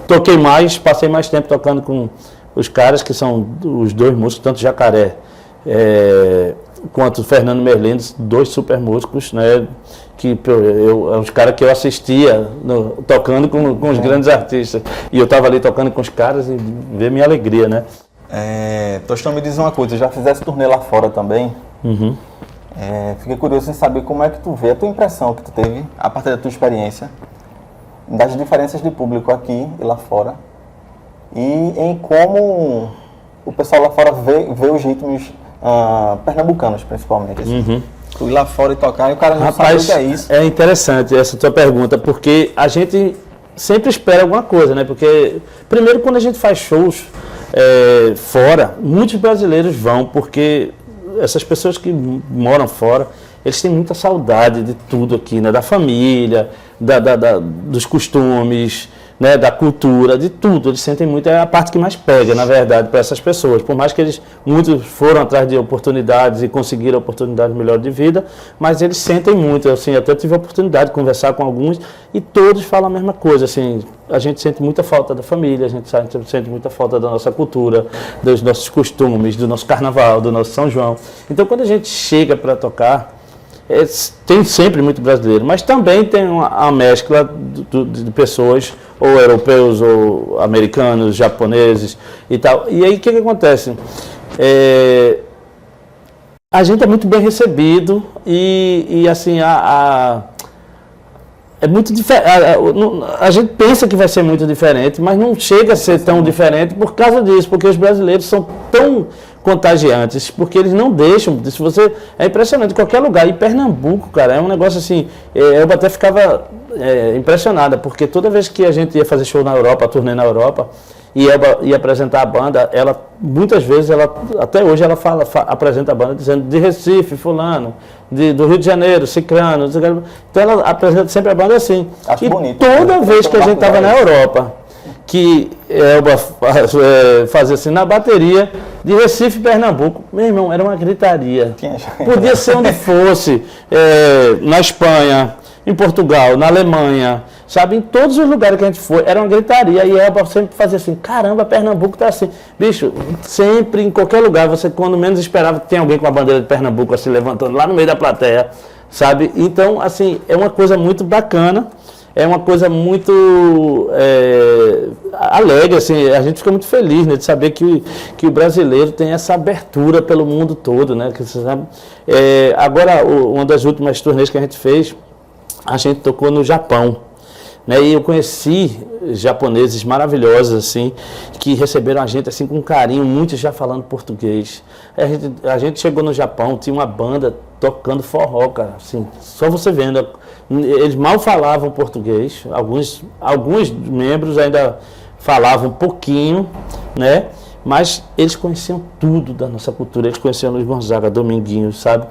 toquei mais, passei mais tempo tocando com os caras que são os 2 músicos, tanto Jacaré quanto Fernando Merlino, 2 super músicos, né? Que os caras que eu assistia tocando com os grandes artistas. E eu estava ali tocando com os caras e ver minha alegria, né? Tostão, me diz uma coisa, já fizesse turnê lá fora também? Uhum. Fiquei curioso em saber como é que tu vê, a tua impressão que tu teve, a partir da tua experiência, das diferenças de público aqui e lá fora, e em como o pessoal lá fora vê os ritmos pernambucanos, principalmente. Assim. Tu ir lá fora e tocar, e o cara não sabe o que é isso. É interessante essa tua pergunta, porque a gente sempre espera alguma coisa, né? Porque, primeiro, quando a gente faz shows fora, muitos brasileiros vão, porque essas pessoas que moram fora, eles têm muita saudade de tudo aqui, né? Da família, dos costumes, né? Da cultura, de tudo. Eles sentem muito, é a parte que mais pega, na verdade, para essas pessoas. Por mais que muitos foram atrás de oportunidades e conseguiram oportunidades melhores de vida, mas eles sentem muito. Assim, até tive a oportunidade de conversar com alguns e todos falam a mesma coisa. Assim, a gente sente muita falta da família, a gente sente muita falta da nossa cultura, dos nossos costumes, do nosso carnaval, do nosso São João. Então, quando a gente chega para tocar, tem sempre muito brasileiro, mas também tem uma mescla de pessoas, ou europeus, ou americanos, japoneses e tal. E aí o que acontece? A gente é muito bem recebido e assim, é muito diferente. A gente pensa que vai ser muito diferente, mas não chega a ser tão diferente por causa disso, porque os brasileiros são tão contagiantes, porque eles não deixam. Se você, é impressionante, em qualquer lugar. E Pernambuco, cara, é um negócio assim, eu até ficava impressionada, porque toda vez que a gente ia fazer show na Europa, turnê na Europa, e ia apresentar a banda, muitas vezes, até hoje, ela apresenta a banda dizendo de Recife, fulano, do Rio de Janeiro, Cicrano. Então ela apresenta sempre a banda assim. Acho e bonito, toda vez que a gente estava na Europa, que Elba fazia assim, na bateria de Recife, Pernambuco, meu irmão, era uma gritaria. Podia ser onde fosse, na Espanha, em Portugal, na Alemanha, sabe, em todos os lugares que a gente foi, era uma gritaria, e Elba sempre fazia assim, caramba, Pernambuco tá assim. Bicho, sempre, em qualquer lugar, você quando menos esperava, tem alguém com a bandeira de Pernambuco assim, levantando lá no meio da plateia, sabe? Então, assim, é uma coisa muito bacana. É uma coisa muito alegre, assim, a gente fica muito feliz, né, de saber que o brasileiro tem essa abertura pelo mundo todo, né, que você sabe. Agora, uma das últimas turnês que a gente fez, a gente tocou no Japão, né, e eu conheci japoneses maravilhosos, assim, que receberam a gente, assim, com carinho, muitos já falando português. A gente chegou no Japão, tinha uma banda tocando forró, cara, assim, só você vendo. Eles mal falavam português, alguns membros ainda falavam um pouquinho, né? Mas eles conheciam tudo da nossa cultura, eles conheciam Luiz Gonzaga, Dominguinhos, sabe?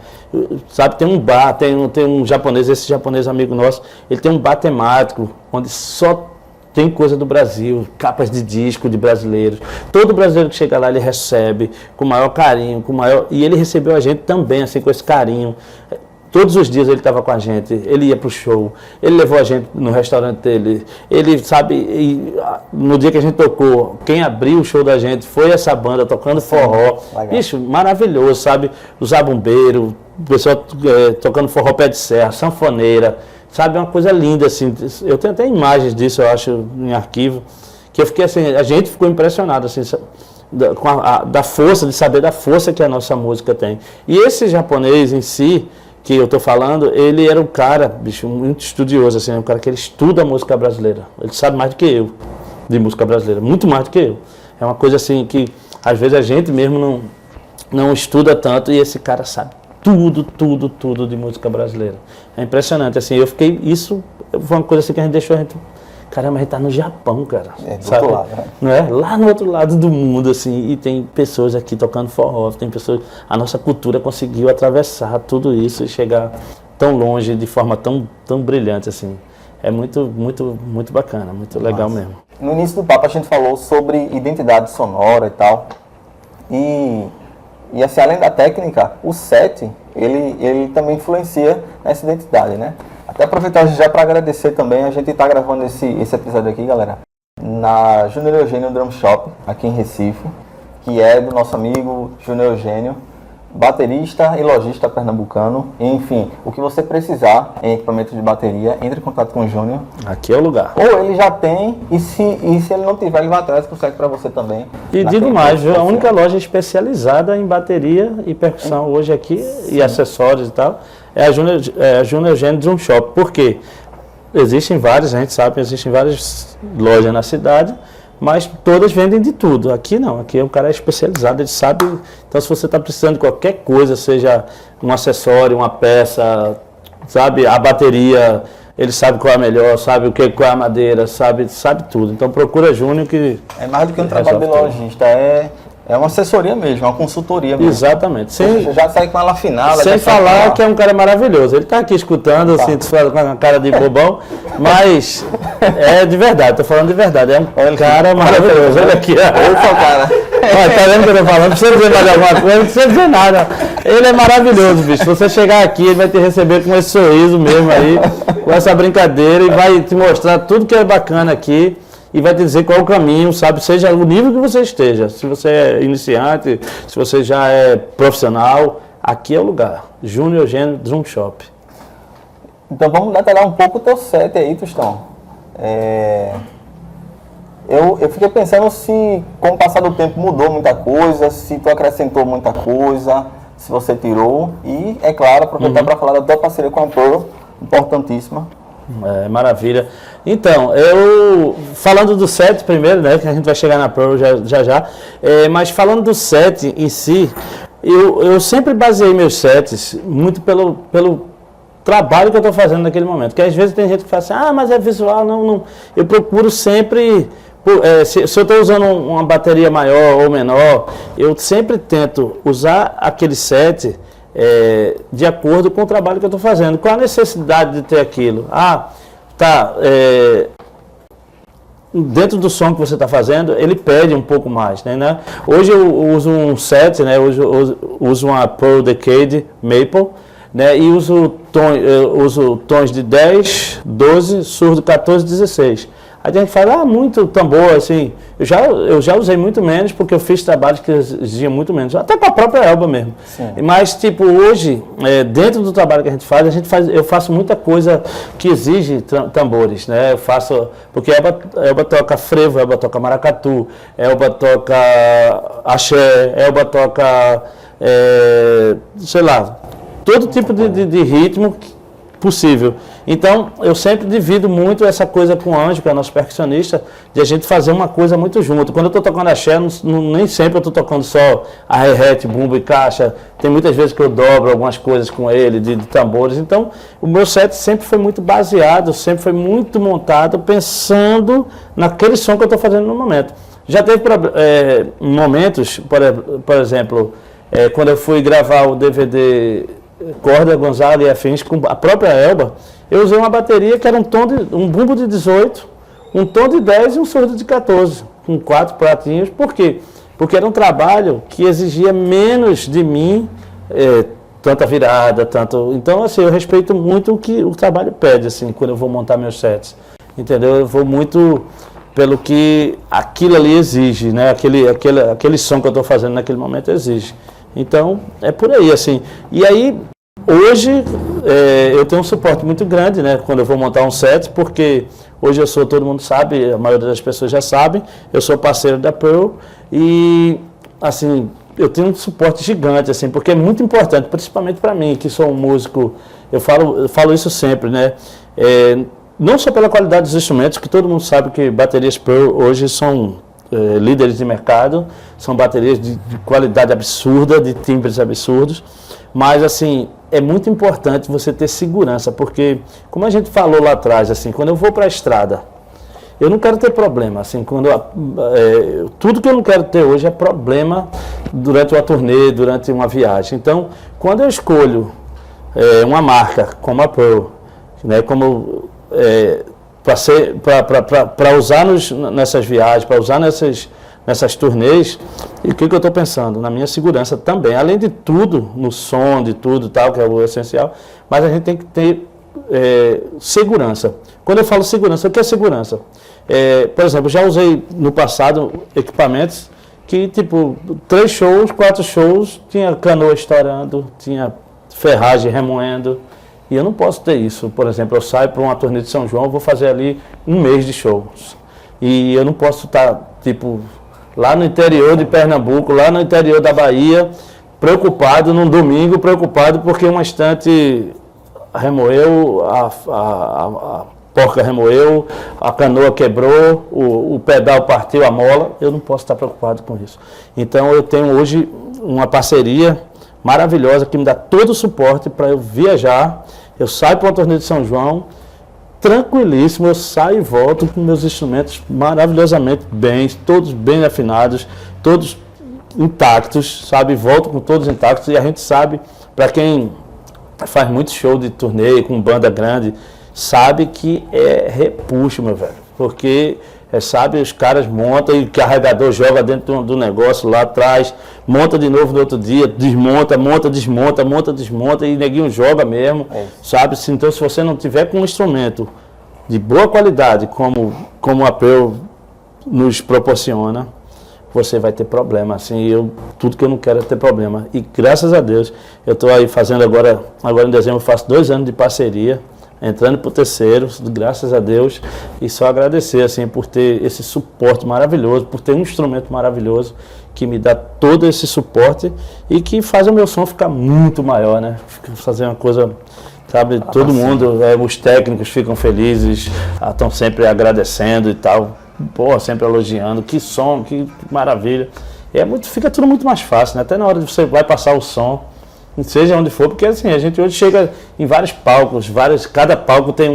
Tem um bar, tem um japonês, esse japonês amigo nosso, ele tem um bar temático, onde só tem coisa do Brasil, capas de disco de brasileiros. Todo brasileiro que chega lá, ele recebe com o maior carinho, e ele recebeu a gente também, assim, com esse carinho. Todos os dias ele estava com a gente, ele ia para o show, ele levou a gente no restaurante dele, ele, sabe, no dia que a gente tocou, quem abriu o show da gente foi essa banda tocando forró. Bicho, maravilhoso, sabe, o zabumbeiro, o pessoal tocando forró pé de serra, sanfoneira, sabe, uma coisa linda, assim. Eu tenho até imagens disso, eu acho, em arquivo, que eu fiquei assim, a gente ficou impressionado, assim, da força, de saber da força que a nossa música tem. E esse japonês em si, que eu estou falando, ele era um cara, bicho, muito estudioso, assim, um cara que ele estuda a música brasileira. Ele sabe mais do que eu de música brasileira, muito mais do que eu. É uma coisa assim que, às vezes, a gente mesmo não estuda tanto e esse cara sabe tudo de música brasileira. É impressionante, assim, isso foi uma coisa assim que a gente caramba, a gente tá no Japão, cara. Do outro lado, né? Não é? Lá no outro lado do mundo, assim, e tem pessoas aqui tocando forró, tem pessoas. A nossa cultura conseguiu atravessar tudo isso e chegar tão longe de forma tão brilhante, assim. É muito bacana, muito legal mesmo. No início do papo a gente falou sobre identidade sonora e tal. E assim, além da técnica, o set, ele também influencia nessa identidade, né? Até aproveitar já para agradecer também, a gente está gravando esse episódio aqui, galera, na Júnior Eugênio Drum Shop, aqui em Recife, que é do nosso amigo Júnior Eugênio, baterista e lojista pernambucano. Enfim, o que você precisar em equipamento de bateria, entre em contato com o Júnior. Aqui é o lugar. Ou ele já tem, e se ele não tiver, ele vai atrás, consegue para você também. E digo mais, a única loja especializada em bateria e percussão hoje aqui, e acessórios e tal, é a Júnior Eugênio Drum Shop. Por quê? existem várias, a gente sabe, existem várias lojas na cidade, mas todas vendem de tudo. Aqui não, aqui o cara é especializado, ele sabe. Então, se você está precisando de qualquer coisa, seja um acessório, uma peça, sabe, a bateria, ele sabe qual é a melhor, sabe qual é a madeira, sabe tudo. Então, procura Júnior que... É mais do que um trabalho de lojista, é uma assessoria mesmo, uma consultoria mesmo. Exatamente. Você já sai com ela afinal. Sem falar que é um cara maravilhoso. Ele está aqui escutando, assim, com a cara de bobão, mas é de verdade, estou falando de verdade. É um cara maravilhoso. Olha aqui, ó. Cara. Olha, tá vendo o que eu estou falando? Não precisa dizer mais alguma coisa, não precisa dizer nada. Ele é maravilhoso, bicho. Se você chegar aqui, ele vai te receber com esse sorriso mesmo aí, com essa brincadeira, e vai te mostrar tudo que é bacana aqui. E vai te dizer qual é o caminho, sabe? Seja o nível que você esteja. Se você é iniciante, se você já é profissional, aqui é o lugar. Júnior Eugênio Drum Shop. Então vamos detalhar um pouco o teu set aí, Tostão. Eu fiquei pensando se com o passar do tempo mudou muita coisa, se tu acrescentou muita coisa, se você tirou. E, é claro, aproveitar para falar da tua parceria com a Pearl, importantíssima. Maravilha. Então, falando do set primeiro, né, que a gente vai chegar na Pearl já, mas falando do set em si, eu sempre baseei meus sets muito pelo trabalho que eu estou fazendo naquele momento, que às vezes tem gente que fala assim, mas é visual, não. Eu procuro sempre, se eu estou usando uma bateria maior ou menor, eu sempre tento usar aquele set de acordo com o trabalho que eu estou fazendo. Qual a necessidade de ter aquilo? Dentro do som que você está fazendo, ele pede um pouco mais, né? Hoje eu uso um set, né? Hoje eu uso uma Pearl Decade Maple, né? E uso tons de 10, 12, surdo 14, 16. Aí a gente fala, muito tambor, assim, eu já usei muito menos, porque eu fiz trabalhos que exigiam muito menos, até com a própria Elba mesmo. Sim. Mas, tipo, hoje, dentro do trabalho que a gente faz, eu faço muita coisa que exige tambores, né? Eu faço, porque Elba toca frevo, Elba toca maracatu, Elba toca axé, Elba toca, sei lá, todo tipo de ritmo possível. Então, eu sempre divido muito essa coisa com o Anjo, que é o nosso percussionista, de a gente fazer uma coisa muito junto. Quando eu estou tocando axé, nem sempre eu estou tocando só a hi-hat, bumbo e caixa. Tem muitas vezes que eu dobro algumas coisas com ele, de tambores. Então, o meu set sempre foi muito baseado, sempre foi muito montado, pensando naquele som que eu estou fazendo no momento. Já teve momentos, por exemplo, quando eu fui gravar o DVD Corda, Gonzaga e Afins com a própria Elba, eu usei uma bateria que era um bumbo de 18, um tom de 10 e um surdo de 14, com 4 pratinhos. Por quê? Porque era um trabalho que exigia menos de mim, tanta virada, tanto... Então, assim, eu respeito muito o que o trabalho pede, assim, quando eu vou montar meus sets. Entendeu? Eu vou muito pelo que aquilo ali exige, né? Aquele som que eu estou fazendo naquele momento exige. Então, é por aí, assim. E aí, hoje, eu tenho um suporte muito grande, né, quando eu vou montar um set, porque hoje todo mundo sabe, a maioria das pessoas já sabem, eu sou parceiro da Pearl e, assim, eu tenho um suporte gigante, assim, porque é muito importante, principalmente para mim, que sou um músico, eu falo isso sempre, né, não só pela qualidade dos instrumentos, que todo mundo sabe que baterias Pearl hoje são líderes de mercado, são baterias de qualidade absurda, de timbres absurdos, mas assim, é muito importante você ter segurança, porque como a gente falou lá atrás, assim, quando eu vou para a estrada, eu não quero ter problema, assim, tudo que eu não quero ter hoje é problema durante uma turnê, durante uma viagem. Então, quando eu escolho uma marca como a Pearl, né, para usar nessas viagens, para usar nessas turnês, e o que eu estou pensando? Na minha segurança também, além de tudo, no som, de tudo tal, que é o essencial, mas a gente tem que ter segurança. Quando eu falo segurança, o que é segurança? Por exemplo, já usei no passado equipamentos que, tipo, 3 shows, 4 shows, tinha canoa estourando, tinha ferragem remoendo. E eu não posso ter isso. Por exemplo, eu saio para uma turnê de São João, eu vou fazer ali um mês de shows. E eu não posso estar, tipo, lá no interior de Pernambuco, lá no interior da Bahia, preocupado, num domingo, preocupado porque uma estante remoeu a porca remoeu, a canoa quebrou, o pedal partiu, a mola, eu não posso estar preocupado com isso. Então eu tenho hoje uma parceria maravilhosa que me dá todo o suporte para eu viajar. Eu saio para o torneio de São João, tranquilíssimo, eu saio e volto com meus instrumentos maravilhosamente bem, todos bem afinados, todos intactos, sabe? Volto com todos intactos e a gente sabe, para quem faz muito show de turnê com banda grande, sabe que é repuxo, meu velho, porque sabe, os caras montam e o carregador joga dentro do negócio lá atrás, monta de novo no outro dia, desmonta, monta, desmonta, monta, desmonta e neguinho joga mesmo, sabe? Então se você não tiver com um instrumento de boa qualidade, como a Pearl nos proporciona, você vai ter problema, assim, tudo que eu não quero é ter problema. E graças a Deus, eu estou aí fazendo agora em dezembro, eu faço 2 anos de parceria, entrando para o terceiro, graças a Deus, e só agradecer, assim, por ter esse suporte maravilhoso, por ter um instrumento maravilhoso, que me dá todo esse suporte e que faz o meu som ficar muito maior, né? Fazer uma coisa, sabe, todo mundo, os técnicos ficam felizes, estão sempre agradecendo e tal. Pô, sempre elogiando, que som, que maravilha. Fica tudo muito mais fácil, né? Até na hora de você vai passar o som, seja onde for, porque assim, a gente hoje chega em vários palcos, cada palco tem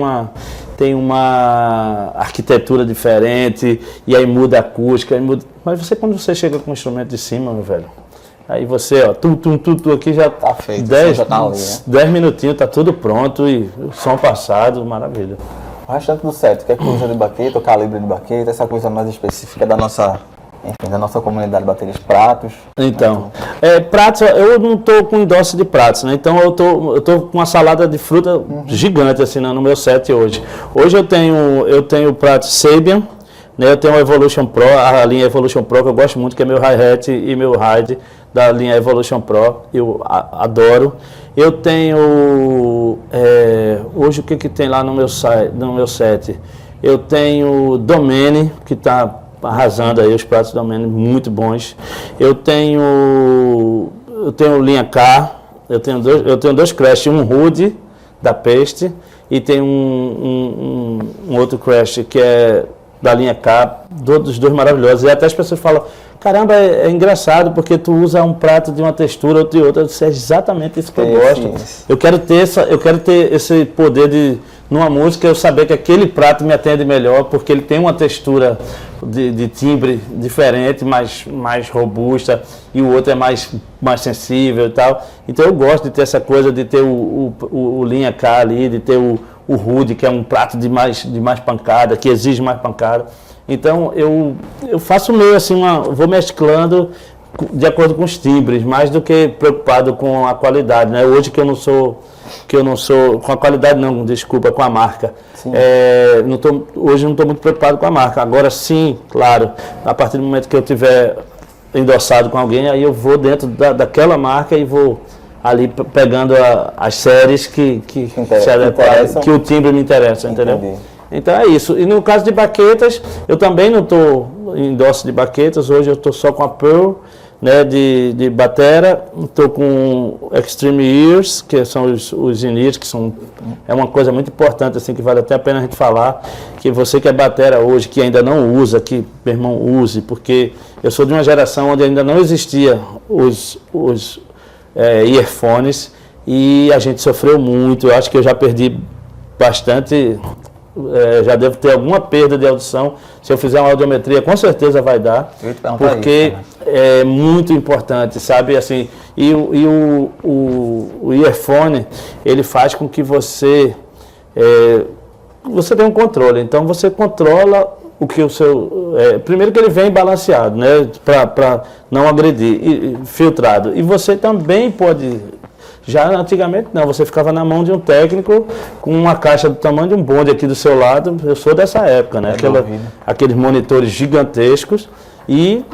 uma arquitetura diferente, e aí muda a acústica, mas quando você chega com o instrumento de cima, meu velho, aí você, ó, tu aqui já tá feito, 10 já tá ali, né? minutinhos, tá tudo pronto, e o som passado, maravilha. O restante do set, que é coisa de baqueta, o calibre de baqueta, essa coisa mais específica da nossa comunidade de baterias, pratos. Então, pratos, eu não estou com endosse de pratos, né? Então eu tô com uma salada de fruta gigante assim no meu set hoje. Hoje eu tenho o prato Sabian, né? Eu tenho o Evolution Pro, a linha Evolution Pro que eu gosto muito, que é meu hi-hat e meu ride da linha Evolution Pro, eu adoro. Eu tenho, hoje o que tem lá no meu set? Eu tenho Domene, que está arrasando aí, os pratos Domene muito bons. Eu tenho linha K, eu tenho dois Crash, um Rude da Peste e tem um outro Crash que é da linha K, dos dois maravilhosos. E até as pessoas falam, caramba, é engraçado porque tu usa um prato de uma textura, outro de outra. Isso é exatamente isso que eu gosto. Eu quero ter esse poder de, numa música, eu saber que aquele prato me atende melhor, porque ele tem uma textura de timbre diferente, mais robusta, e o outro é mais sensível e tal. Então eu gosto de ter essa coisa de ter o linha K ali, de ter o Rude, que é um prato de mais pancada, que exige mais pancada. Então eu faço meio assim, vou mesclando de acordo com os timbres, mais do que preocupado com a qualidade, né? Hoje que eu não sou com a qualidade não, desculpa, com a marca. Hoje não estou muito preocupado com a marca. Agora sim, claro, a partir do momento que eu tiver endossado com alguém, aí eu vou dentro daquela marca e vou ali pegando as séries que o timbre me interessa, entendeu? Entendi. Então é isso. E no caso de baquetas, eu também não estou em endosse de baquetas, hoje eu estou só com a Pearl, né, de batera, estou com Extreme Ears, que são os in-ears, que é uma coisa muito importante, assim, que vale até a pena a gente falar, que você que é batera hoje, que ainda não usa, que meu irmão use, porque eu sou de uma geração onde ainda não existia os earphones, e a gente sofreu muito. Eu acho que eu já perdi bastante, já devo ter alguma perda de audição. Se eu fizer uma audiometria, com certeza vai dar, porque é muito importante, sabe? Assim, e o earphone, ele faz com que você tenha um controle. Então você controla o que o seu... primeiro que ele vem balanceado, né? Para não agredir, filtrado. E você também pode... Já antigamente não, você ficava na mão de um técnico com uma caixa do tamanho de um bonde aqui do seu lado. Eu sou dessa época, né? Aqueles monitores gigantescos, e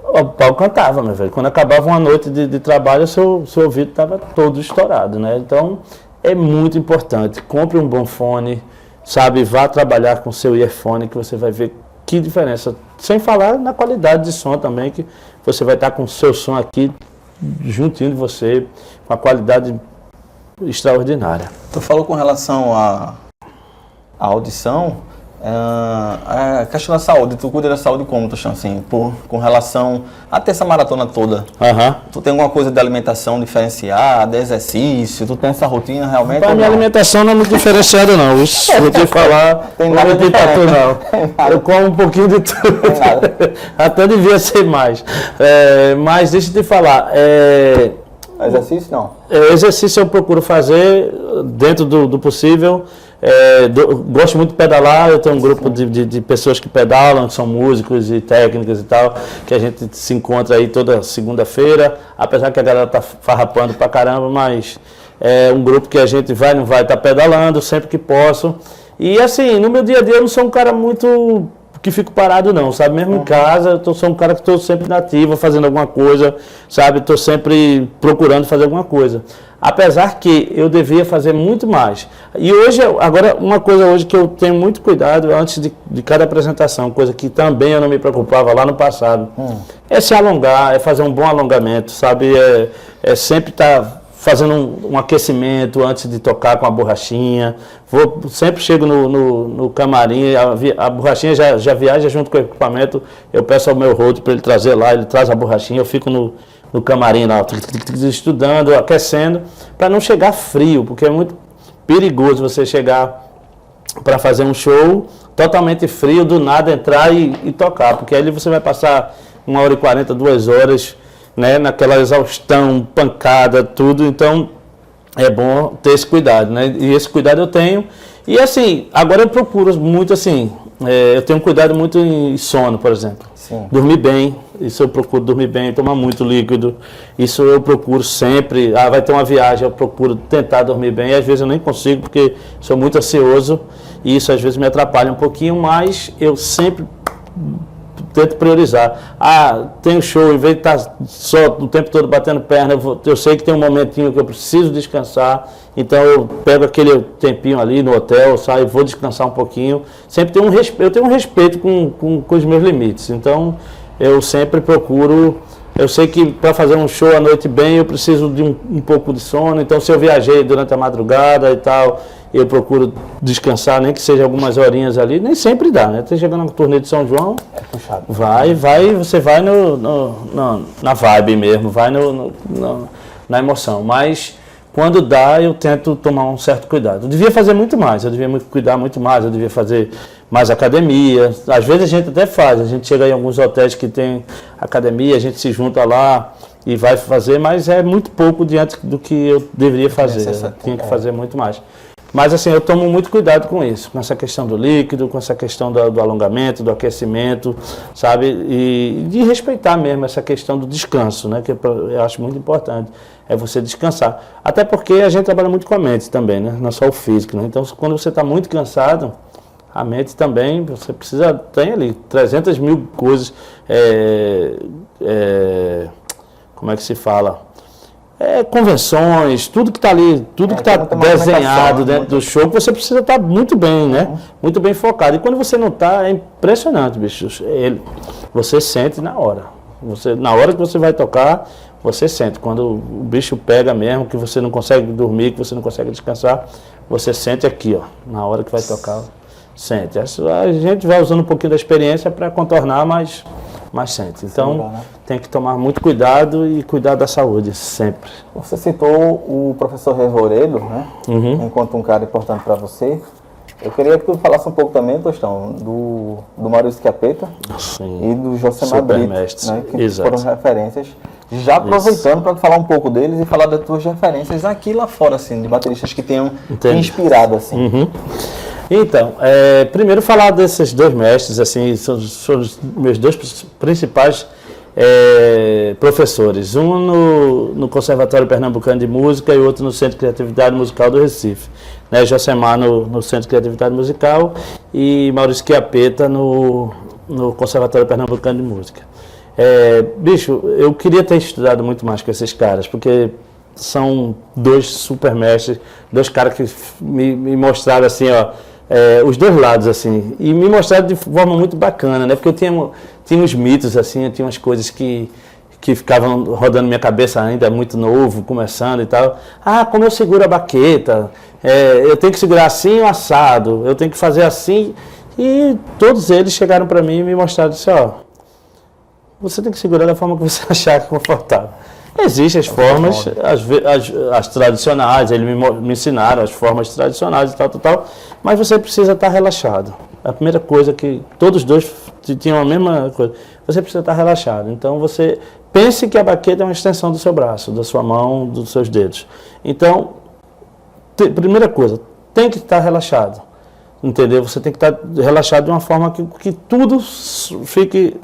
o pau cantava, meu velho. Quando acabava uma noite de trabalho, seu ouvido estava todo estourado, né? Então é muito importante. Compre um bom fone, sabe? Vá trabalhar com seu earphone, que você vai ver que diferença. Sem falar na qualidade de som também, que você vai estar com o seu som aqui juntinho de você, com a qualidade extraordinária. Tu falou com relação a a audição, a questão da saúde, tu cuida da saúde como, Tostão, assim, com relação a ter essa maratona toda? Tu tem alguma coisa de alimentação diferenciada, exercício, tu tem essa rotina realmente? A minha alimentação não é muito diferenciada não, vou te falar, tem nada de tatu não. Eu como um pouquinho de tudo, até devia ser mais, mas deixa eu te falar, exercício não? Exercício eu procuro fazer dentro do possível. Gosto muito de pedalar, eu tenho um grupo de pessoas que pedalam, que são músicos e técnicos e tal, que a gente se encontra aí toda segunda-feira, apesar que a galera tá farrapando pra caramba, mas é um grupo que a gente não vai estar pedalando sempre que posso. E assim, no meu dia a dia eu não sou um cara muito que fico parado não, sabe? Mesmo em casa, eu sou um cara que estou sempre na ativa, fazendo alguma coisa, sabe? Estou sempre procurando fazer alguma coisa. Apesar que eu devia fazer muito mais. E hoje, agora, uma coisa hoje que eu tenho muito cuidado antes de cada apresentação, coisa que também eu não me preocupava lá no passado, é se alongar, é fazer um bom alongamento, sabe? É sempre estar fazendo um aquecimento antes de tocar com a borrachinha. Sempre chego no camarim, a borrachinha já viaja junto com o equipamento, eu peço ao meu road para ele trazer lá, ele traz a borrachinha, eu fico no camarim lá, estudando, aquecendo, para não chegar frio, porque é muito perigoso você chegar para fazer um show totalmente frio, do nada entrar e tocar, porque aí você vai passar 1h40, 2 horas, né, naquela exaustão, pancada, tudo, então é bom ter esse cuidado, né, e esse cuidado eu tenho, e assim, agora eu procuro muito assim, eu tenho cuidado muito em sono, por exemplo. Sim. Dormir bem, isso eu procuro dormir bem, tomar muito líquido, isso eu procuro sempre, vai ter uma viagem, eu procuro tentar dormir bem, e às vezes eu nem consigo porque sou muito ansioso, e isso às vezes me atrapalha um pouquinho, mas eu sempre tento priorizar. Tem um show, em vez de estar só o tempo todo batendo perna, eu sei que tem um momentinho que eu preciso descansar, então eu pego aquele tempinho ali no hotel, saio, vou descansar um pouquinho. Sempre tenho eu tenho um respeito com os meus limites, então eu sempre procuro. Eu sei que para fazer um show à noite bem, eu preciso de um pouco de sono, então se eu viajei durante a madrugada e tal, eu procuro descansar, nem que seja algumas horinhas ali, nem sempre dá, né? Você chegando na turnê de São João, puxado. Você vai na vibe mesmo, vai na emoção, mas quando dá, eu tento tomar um certo cuidado. Eu devia fazer muito mais, eu devia cuidar muito mais, eu devia fazer mais academia. Às vezes a gente até faz, a gente chega em alguns hotéis que tem academia, a gente se junta lá e vai fazer, mas é muito pouco diante do que eu deveria fazer, eu tinha que fazer muito mais. Mas assim, eu tomo muito cuidado com isso, com essa questão do líquido, com essa questão do alongamento, do aquecimento, sabe? E de respeitar mesmo essa questão do descanso, né? Que eu acho muito importante, é você descansar. Até porque a gente trabalha muito com a mente também, né? Não só o físico, né? Então, quando você está muito cansado, a mente também, você precisa, tem ali 300 mil coisas, como é que se fala? Convenções, tudo que está ali, tudo que está desenhado dentro do show, você precisa estar muito bem, né? Muito bem focado. E quando você não está, é impressionante, bicho. Você sente na hora. Na hora que você vai tocar, você sente. Quando o bicho pega mesmo, que você não consegue dormir, que você não consegue descansar, você sente aqui, ó. Na hora que vai tocar, sente. A gente vai usando um pouquinho da experiência para contornar, mas sente. Então, tem que tomar muito cuidado e cuidar da saúde, sempre. Você citou o professor Revoredo, né? Enquanto um cara importante para você. Eu queria que tu falasse um pouco também, Tostão, do Maurício Chiappetta e do Josemar Brito, né? Que foram referências. Já aproveitando para falar um pouco deles e falar das tuas referências aqui lá fora, assim, de bateristas que tenham inspirado, assim. Então, primeiro falar desses dois mestres, assim, são os meus dois principais professores, um no Conservatório Pernambucano de Música e outro no Centro de Criatividade Musical do Recife, né? Josemar no Centro de Criatividade Musical e Maurício Chiappetta no Conservatório Pernambucano de Música. Bicho, eu queria ter estudado muito mais com esses caras, porque são dois super mestres, dois caras que me mostraram assim, ó, os dois lados, assim, e me mostraram de forma muito bacana, né? Porque eu tinha uns mitos, assim, eu tinha umas coisas que que ficavam rodando minha cabeça ainda, muito novo, começando e tal. Ah, como eu seguro a baqueta, eu tenho que segurar assim ou assado, eu tenho que fazer assim. E todos eles chegaram para mim e me mostraram, disse, ó, você tem que segurar da forma que você achar confortável. Existem as formas, as tradicionais, eles me ensinaram as formas tradicionais e tal, mas você precisa estar relaxado. A primeira coisa que todos dois tinham a mesma coisa, você precisa estar relaxado. Então você pense que a baqueta é uma extensão do seu braço, da sua mão, dos seus dedos. Então, primeira coisa, tem que estar relaxado. Entendeu? Você tem que estar relaxado de uma forma que tudo fique,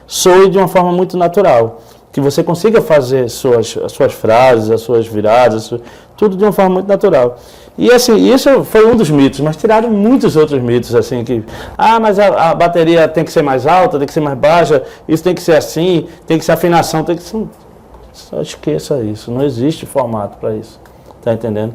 soe de uma forma muito natural. Que você consiga fazer as suas frases, as suas viradas, tudo de uma forma muito natural. E assim, isso foi um dos mitos, mas tiraram muitos outros mitos, assim, que, mas a bateria tem que ser mais alta, tem que ser mais baixa, isso tem que ser assim, tem que ser afinação, tem que ser... Só esqueça isso, não existe formato para isso, tá entendendo?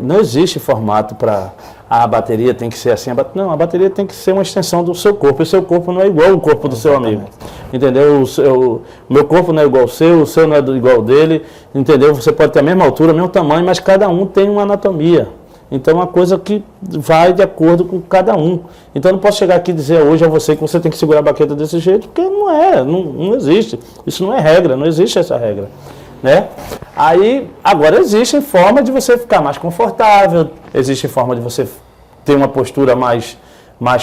Não existe formato para a bateria tem que ser assim. Não, a bateria tem que ser uma extensão do seu corpo. E o seu corpo não é igual ao corpo do seu amigo. Entendeu? O meu corpo não é igual ao seu não é igual ao dele. Entendeu? Você pode ter a mesma altura, o mesmo tamanho, mas cada um tem uma anatomia. Então é uma coisa que vai de acordo com cada um. Então eu não posso chegar aqui e dizer hoje a você que você tem que segurar a baqueta desse jeito, porque não existe. Isso não é regra, não existe essa regra. Né? Aí, agora existe forma de você ficar mais confortável, existe forma de você ter uma postura mais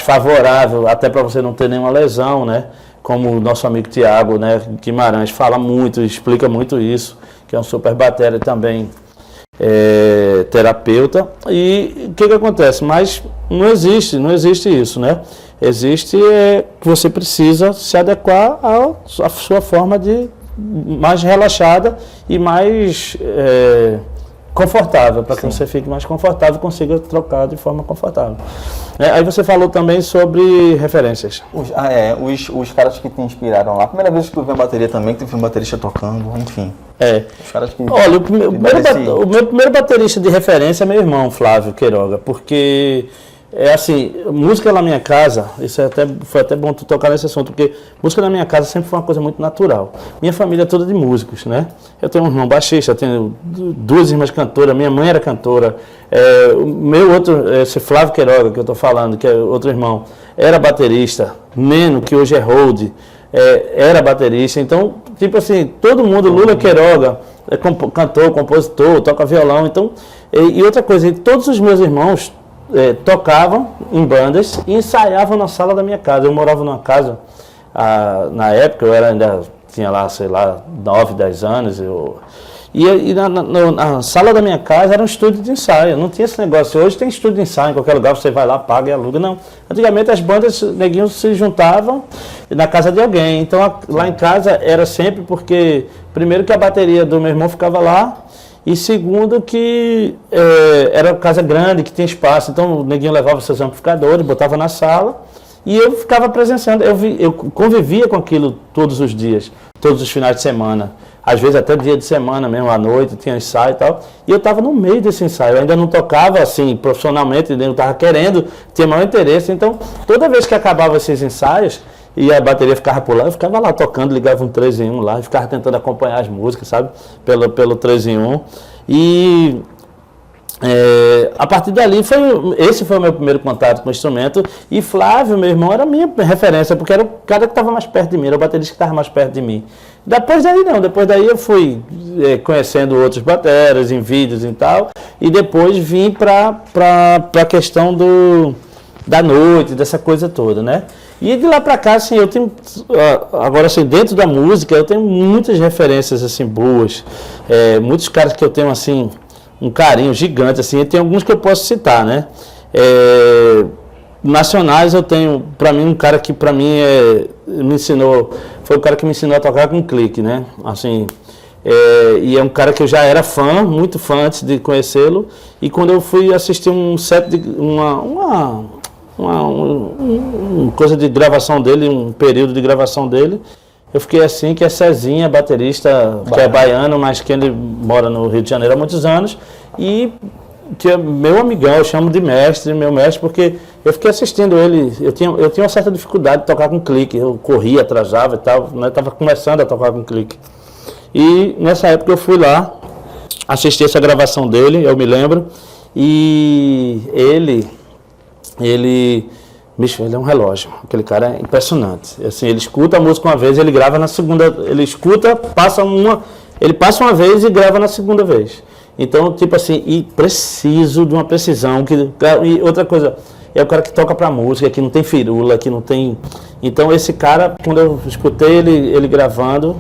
favorável, até para você não ter nenhuma lesão, né? Como o nosso amigo Tiago, né, Guimarães fala muito, explica muito isso, que é um super batera também, terapeuta. E o que acontece? Mas não existe isso, né? Existe que você precisa se adequar à sua forma de mais relaxada e mais confortável, para que você fique mais confortável e consiga trocar de forma confortável. Aí você falou também sobre referências. Os caras que te inspiraram lá. A primeira vez que tu viu a bateria também, que tu viu um baterista tocando, enfim. Os caras que... Olha, o meu primeiro baterista de referência é meu irmão, Flávio Queiroga, porque... música na minha casa, foi até bom tu tocar nesse assunto, porque música na minha casa sempre foi uma coisa muito natural. Minha família é toda de músicos, né? Eu tenho um irmão baixista, eu tenho 2 irmãs cantoras, minha mãe era cantora, o meu outro, esse Flávio Queiroga que eu estou falando, que é outro irmão, era baterista, Neno, que hoje é hold, era baterista. Então, tipo assim, todo mundo, Lula Queiroga, cantor, compositor, toca violão, então, e outra coisa, todos os meus irmãos tocavam em bandas e ensaiavam na sala da minha casa. Eu morava numa casa, na época eu ainda tinha lá, sei lá, 9, 10 anos, e na sala da minha casa era um estúdio de ensaio, não tinha esse negócio. Hoje tem estúdio de ensaio em qualquer lugar, você vai lá, paga e aluga, não. Antigamente as bandas, neguinhos se juntavam na casa de alguém, então lá em casa era sempre porque, primeiro que a bateria do meu irmão ficava lá, e segundo que era casa grande, que tinha espaço, então o neguinho levava seus amplificadores, botava na sala e eu ficava presenciando. Eu convivia com aquilo todos os dias, todos os finais de semana, às vezes até dia de semana mesmo, à noite, tinha ensaio e tal. E eu estava no meio desse ensaio, eu ainda não tocava assim profissionalmente, eu estava querendo, tinha maior interesse. Então, toda vez que acabava esses ensaios, e a bateria ficava por lá, eu ficava lá tocando, ligava um 3 em 1 lá, e ficava tentando acompanhar as músicas, sabe? Pelo 3 em 1. E a partir dali, esse foi o meu primeiro contato com o instrumento. E Flávio, meu irmão, era a minha referência, porque era o cara que estava mais perto de mim, era o baterista que estava mais perto de mim. Depois daí não, depois daí eu fui conhecendo outros bateras em vídeos e tal, e depois vim para a questão da noite, dessa coisa toda, né? E de lá para cá, assim, eu tenho, agora assim, dentro da música, eu tenho muitas referências, assim, boas, muitos caras que eu tenho, assim, um carinho gigante, assim, e tem alguns que eu posso citar, né? Nacionais eu tenho, para mim, um cara que para mim foi o cara que me ensinou a tocar com clique, né? Assim, e é um cara que eu já era fã, muito fã antes de conhecê-lo, e quando eu fui assistir um set de uma coisa de gravação dele, um período de gravação dele, eu fiquei assim, que é Cezinha, baterista, que é baiano, mas que ele mora no Rio de Janeiro há muitos anos, e que é meu amigão, eu chamo de mestre, meu mestre, porque eu fiquei assistindo ele, eu tinha uma certa dificuldade de tocar com clique, eu corria, atrasava e tal, né? Estava começando a tocar com clique. E nessa época eu fui lá, assisti essa gravação dele, eu me lembro, e bicho, ele é um relógio, aquele cara é impressionante. Assim, ele escuta a música uma vez, ele grava na segunda, ele escuta, ele passa uma vez e grava na segunda vez. Então, tipo assim, e preciso de uma precisão, e outra coisa, é o cara que toca pra música, que não tem firula, que não tem... Então esse cara, quando eu escutei ele gravando,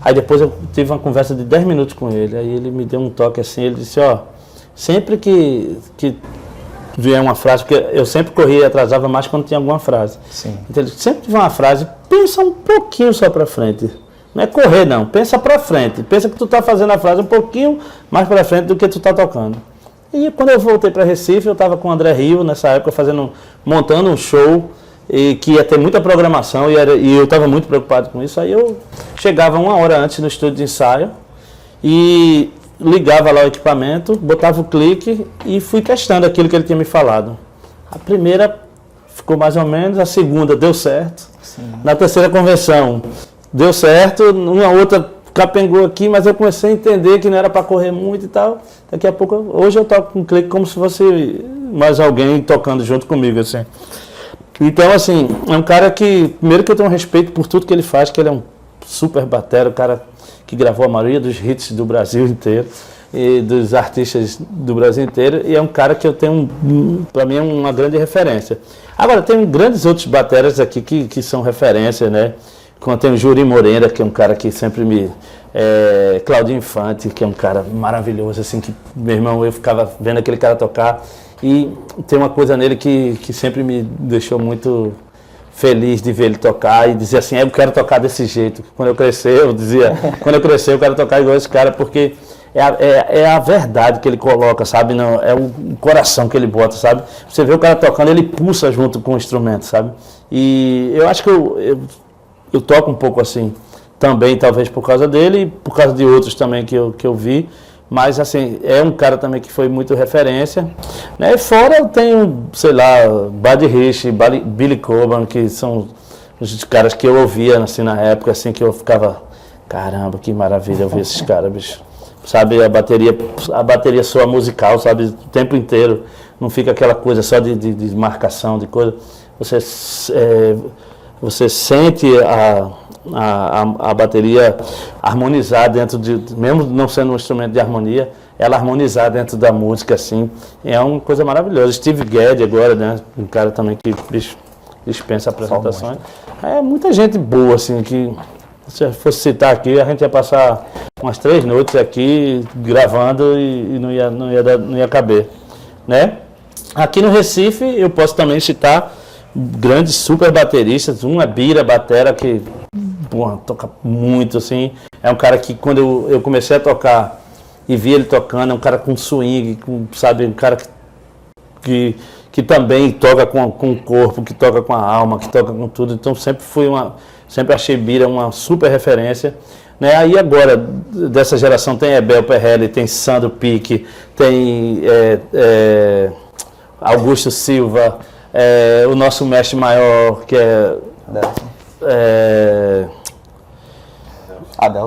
aí depois eu tive uma conversa de 10 minutos com ele, aí ele me deu um toque assim, ele disse, ó, sempre que vier uma frase, porque eu sempre corria e atrasava mais quando tinha alguma frase. Sim. Então ele sempre tiver uma frase, pensa um pouquinho só pra frente. Não é correr não, pensa pra frente, pensa que tu tá fazendo a frase um pouquinho mais pra frente do que tu tá tocando. E quando eu voltei para Recife, eu estava com o André Rio, nessa época, montando um show que ia ter muita programação e eu estava muito preocupado com isso. Aí eu chegava 1 hora antes no estúdio de ensaio e ligava lá o equipamento, botava o clique e fui testando aquilo que ele tinha me falado. A primeira ficou mais ou menos, a segunda deu certo. Sim. Na terceira convenção deu certo, uma outra capengou aqui, mas eu comecei a entender que não era para correr muito e tal. Daqui a pouco, hoje eu toco com clique como se fosse mais alguém tocando junto comigo, assim. Então, assim, é um cara que, primeiro que eu tenho um respeito por tudo que ele faz, que ele é um super batera, o cara que gravou a maioria dos hits do Brasil inteiro, e dos artistas do Brasil inteiro, e é um cara que eu tenho, para mim, é uma grande referência. Agora, tem grandes outros bateras aqui que são referência, né? Quando tem o Juri Moreira, que é um cara que sempre Claudinho Infante, que é um cara maravilhoso, assim, que, meu irmão, eu ficava vendo aquele cara tocar, e tem uma coisa nele que sempre me deixou muito feliz de ver ele tocar, e dizer assim, eu quero tocar desse jeito. Quando eu crescer, eu quero tocar igual esse cara, porque é a verdade que ele coloca, sabe? Não, é o coração que ele bota, sabe? Você vê o cara tocando, ele pulsa junto com o instrumento, sabe? E eu acho que eu toco um pouco assim, também talvez por causa dele e por causa de outros também que eu vi, mas assim, é um cara também que foi muito referência, né? Fora eu tenho, sei lá, Buddy Rich, Billy Coburn, que são os caras que eu ouvia assim, na época, assim, que eu ficava, caramba, que maravilha ouvir esses caras, bicho. Sabe, a bateria soa musical, sabe, o tempo inteiro, não fica aquela coisa só de marcação, de coisa, você sente a bateria harmonizar dentro mesmo não sendo um instrumento de harmonia, ela harmonizar dentro da música, assim, é uma coisa maravilhosa. Steve Gadd agora, né, um cara também que dispensa apresentações. Muita gente boa, assim, que se eu fosse citar aqui, a gente ia passar umas 3 noites aqui gravando e não ia caber, né? Aqui no Recife eu posso também citar grandes super bateristas, um é Bira Batera, que toca muito, assim, é um cara que quando eu comecei a tocar e vi ele tocando, é um cara com swing, sabe, um cara que também toca com o corpo, que toca com a alma, que toca com tudo, então sempre achei Bira uma super referência, né? Aí agora, dessa geração tem Ebel Perrelli, tem Sandro Pique, tem Augusto Silva, o nosso mestre maior, que é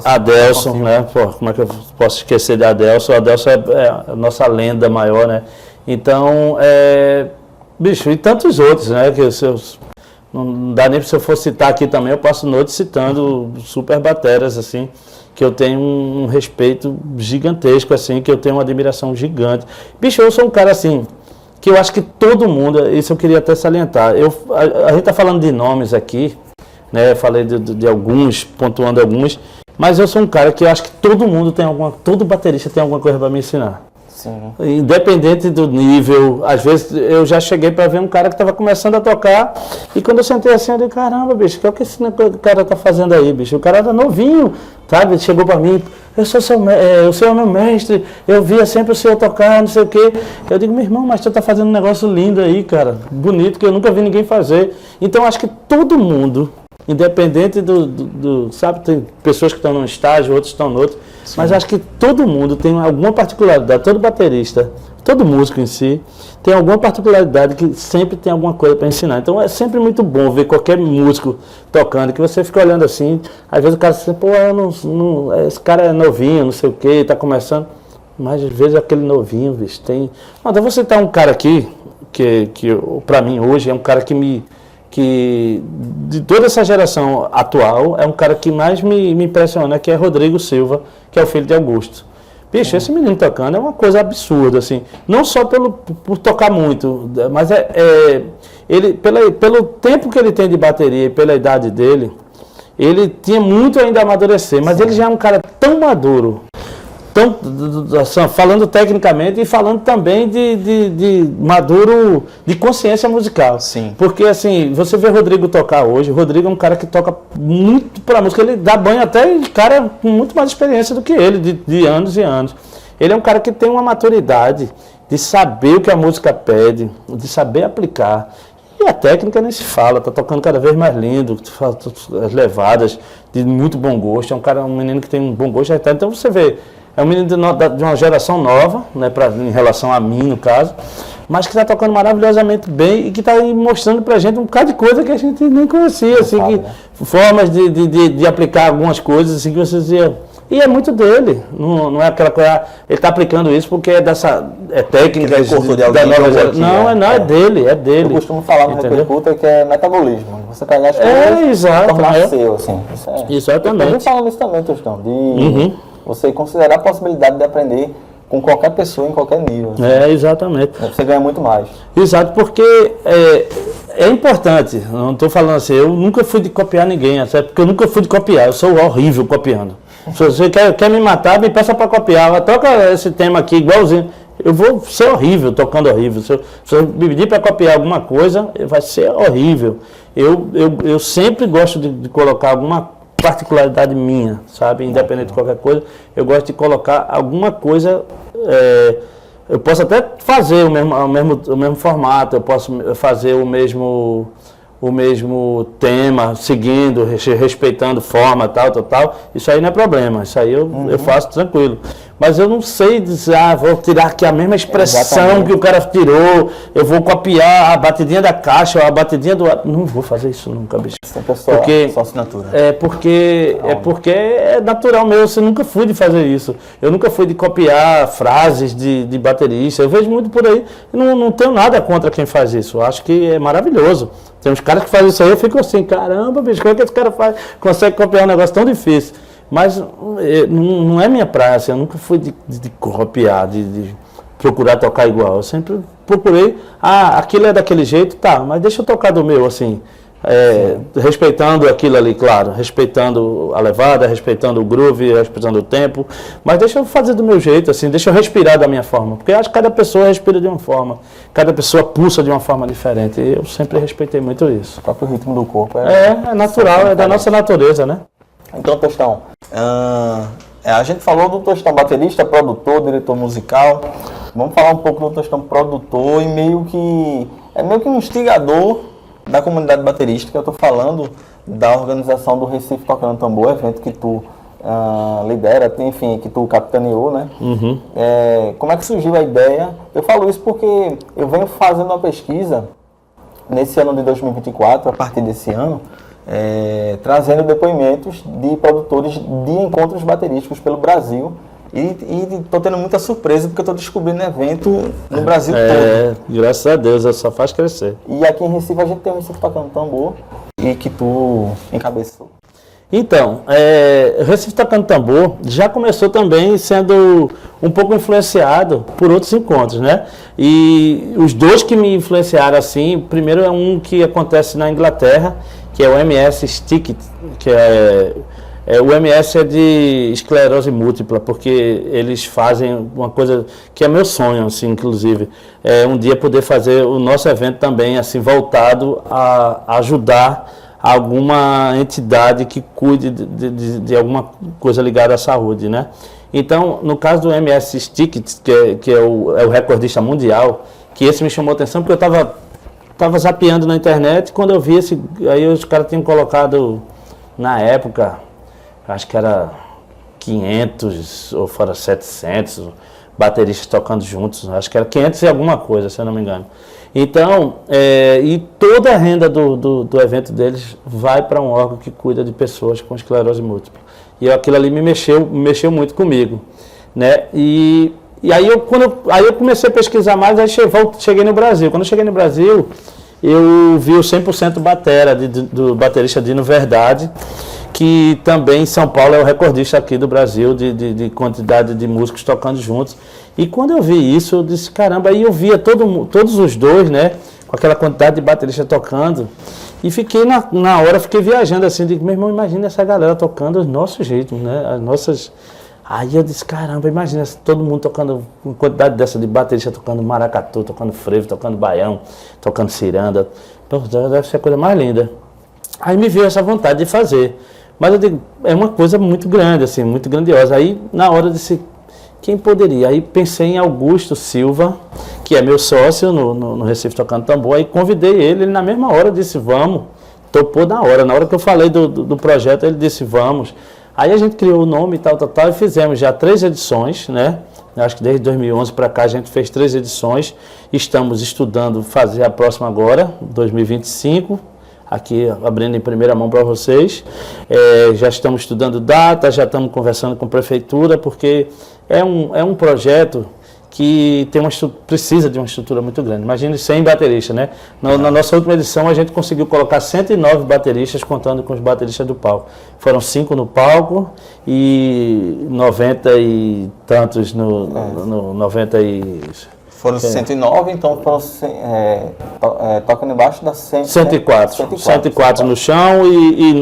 Adelson, né? Pô, como é que eu posso esquecer de Adelson? Adelson é a nossa lenda maior, né? Então, bicho, e tantos outros, né? Que não dá nem se eu for citar aqui também, eu passo noite citando super bateras, assim, que eu tenho um respeito gigantesco, assim, que eu tenho uma admiração gigante. Bicho, eu sou um cara, assim, que eu acho que todo mundo, isso eu queria até salientar, a gente está falando de nomes aqui, né, eu falei de alguns, pontuando alguns, mas eu sou um cara que eu acho que todo baterista tem alguma coisa para me ensinar. Sim. Independente do nível, às vezes eu já cheguei para ver um cara que estava começando a tocar e quando eu sentei assim, eu disse, caramba, bicho, o que esse cara está fazendo aí, bicho? O cara era novinho, sabe? Chegou para mim, o senhor é o meu mestre, eu via sempre o senhor tocar, não sei o quê. Eu digo, meu irmão, mas tu está fazendo um negócio lindo aí, cara, bonito, que eu nunca vi ninguém fazer. Então acho que todo mundo, independente sabe, tem pessoas que estão num estágio, outros estão no outro, sim, mas acho que todo mundo tem alguma particularidade, todo baterista, todo músico em si, tem alguma particularidade que sempre tem alguma coisa para ensinar. Então é sempre muito bom ver qualquer músico tocando, que você fica olhando assim, às vezes o cara diz, pô, esse cara é novinho, não sei o que, está começando. Mas às vezes aquele novinho, bicho, tem... Não, então você tá um cara aqui, que para mim hoje é um cara que de toda essa geração atual, é um cara que mais me impressiona, que é Rodrigo Silva, que é o filho de Augusto. Bicho, esse menino tocando é uma coisa absurda, assim. Não só por tocar muito, mas ele, pelo tempo que ele tem de bateria e pela idade dele, ele tinha muito ainda a amadurecer, mas ele já é um cara tão maduro, falando tecnicamente e falando também de maduro de consciência musical. Sim. Porque assim, você vê Rodrigo tocar hoje, o Rodrigo é um cara que toca muito pra música, ele dá banho até em cara com muito mais experiência do que ele, de anos e anos. Ele é um cara que tem uma maturidade de saber o que a música pede, de saber aplicar. E a técnica nem se fala, tá tocando cada vez mais lindo, as levadas de muito bom gosto, é um menino que tem um bom gosto, então você vê. É um menino de uma geração nova, né, em relação a mim, no caso, mas que está tocando maravilhosamente bem e que está mostrando para a gente um bocado de coisa que a gente nem conhecia, assim, sabe, né? Formas de aplicar algumas coisas, assim, que você dizia. E é muito dele, não é aquela coisa, ele está aplicando isso porque é dessa técnica da nova geração. Não, é dele. Eu costumo falar no Repercuta que é metabolismo. Você pegar as coisas e tornar seu, assim. Exatamente. Eu falando isso também, Tostão, você considerar a possibilidade de aprender com qualquer pessoa em qualquer nível. Assim. Exatamente. Você ganha muito mais. Exato, porque é importante, não estou falando assim, eu nunca fui de copiar ninguém, até porque eu nunca fui de copiar, eu sou horrível copiando. Se você quer me matar, me peça para copiar, toca esse tema aqui igualzinho, eu vou ser horrível, tocando horrível. Se você me pedir para copiar alguma coisa, vai ser horrível. Eu sempre gosto de colocar alguma particularidade minha, sabe? Independente de qualquer coisa, eu gosto de colocar alguma coisa. Eu posso até fazer o mesmo formato, eu posso fazer o mesmo tema, seguindo, respeitando forma, tal. Isso aí não é problema, isso aí eu faço tranquilo. Mas eu não sei dizer, vou tirar aqui a mesma expressão que o cara tirou, eu vou copiar a batidinha da caixa, ou a batidinha do... Não vou fazer isso nunca, bicho. Essa pessoa, sua assinatura. Porque é natural meu, eu nunca fui de fazer isso. Eu nunca fui de copiar frases de baterista. Eu vejo muito por aí, e não tenho nada contra quem faz isso. Eu acho que é maravilhoso. Tem uns caras que fazem isso aí, eu fico assim, caramba, bicho, como é que esse cara consegue copiar um negócio tão difícil? Mas não é minha praia, assim, eu nunca fui de copiar, de procurar tocar igual. Eu sempre procurei, aquilo é daquele jeito, tá, mas deixa eu tocar do meu, assim, respeitando aquilo ali, claro, respeitando a levada, respeitando o groove, respeitando o tempo, mas deixa eu fazer do meu jeito, assim, deixa eu respirar da minha forma, porque eu acho que cada pessoa respira de uma forma, cada pessoa pulsa de uma forma diferente, e eu sempre respeitei muito isso. O próprio ritmo do corpo é natural, é da nossa natureza, né? Então, Tostão, a gente falou do Tostão baterista, produtor, diretor musical. Vamos falar um pouco do Tostão produtor e meio que um instigador da comunidade baterística. Eu estou falando da organização do Recife Tocando Tambor, evento que tu lidera, enfim, que tu capitaneou, né? Uhum. Como é que surgiu a ideia? Eu falo isso porque eu venho fazendo uma pesquisa nesse ano de 2024, a partir desse ano, trazendo depoimentos de produtores de encontros baterísticos pelo Brasil e estou tendo muita surpresa porque estou descobrindo evento no Brasil todo. Graças a Deus, só faz crescer. E aqui em Recife a gente tem o Recife Tocando Tambor e que tu encabeçou. Então, o Recife Tocando Tambor já começou também sendo um pouco influenciado por outros encontros, né? E os dois que me influenciaram assim, primeiro é um que acontece na Inglaterra, que é o MS Stick, que o MS é de esclerose múltipla, porque eles fazem uma coisa que é meu sonho, assim, inclusive, um dia poder fazer o nosso evento também, assim, voltado a ajudar alguma entidade que cuide de alguma coisa ligada à saúde, né? Então, no caso do MS Stick, que é o recordista mundial, que esse me chamou a atenção, porque eu estava zapeando na internet, quando eu vi aí os caras tinham colocado, na época, acho que era 500 ou fora 700, bateristas tocando juntos, acho que era 500 e alguma coisa, se eu não me engano. Então, e toda a renda do evento deles vai para um órgão que cuida de pessoas com esclerose múltipla. E aquilo ali me mexeu muito comigo, né? E aí eu comecei a pesquisar mais, aí cheguei no Brasil. Quando eu cheguei no Brasil, eu vi o 100% batera, do baterista Dino Verdade, que também em São Paulo é o recordista aqui do Brasil de quantidade de músicos tocando juntos. E quando eu vi isso, eu disse, caramba, aí eu via todos os dois, né, com aquela quantidade de bateristas tocando, e fiquei na hora, fiquei viajando assim, digo, meu irmão, imagina essa galera tocando os nossos ritmos, né, as nossas... Aí eu disse, caramba, imagina todo mundo tocando, uma quantidade dessa de baterista tocando maracatu, tocando frevo, tocando baião, tocando ciranda, então, deve ser a coisa mais linda. Aí me veio essa vontade de fazer, mas eu digo, é uma coisa muito grande, assim, muito grandiosa. Aí na hora eu disse, quem poderia? Aí pensei em Augusto Silva, que é meu sócio no Recife Tocando Tambor, aí convidei ele na mesma hora disse, vamos, topou na hora que eu falei do projeto, ele disse, vamos. Aí a gente criou o nome e tal, e fizemos já 3 edições, né? Acho que desde 2011 para cá a gente fez 3 edições, estamos estudando fazer a próxima agora, 2025, aqui abrindo em primeira mão para vocês. Já estamos estudando data, já estamos conversando com a prefeitura, porque é um projeto que precisa de uma estrutura muito grande. Imagine 100 bateristas, né? Na nossa última edição a gente conseguiu colocar 109 bateristas, contando com os bateristas do palco. Foram 5 no palco e 90 e tantos no 90 e... Foram 109, então foram tocando embaixo das 104 no chão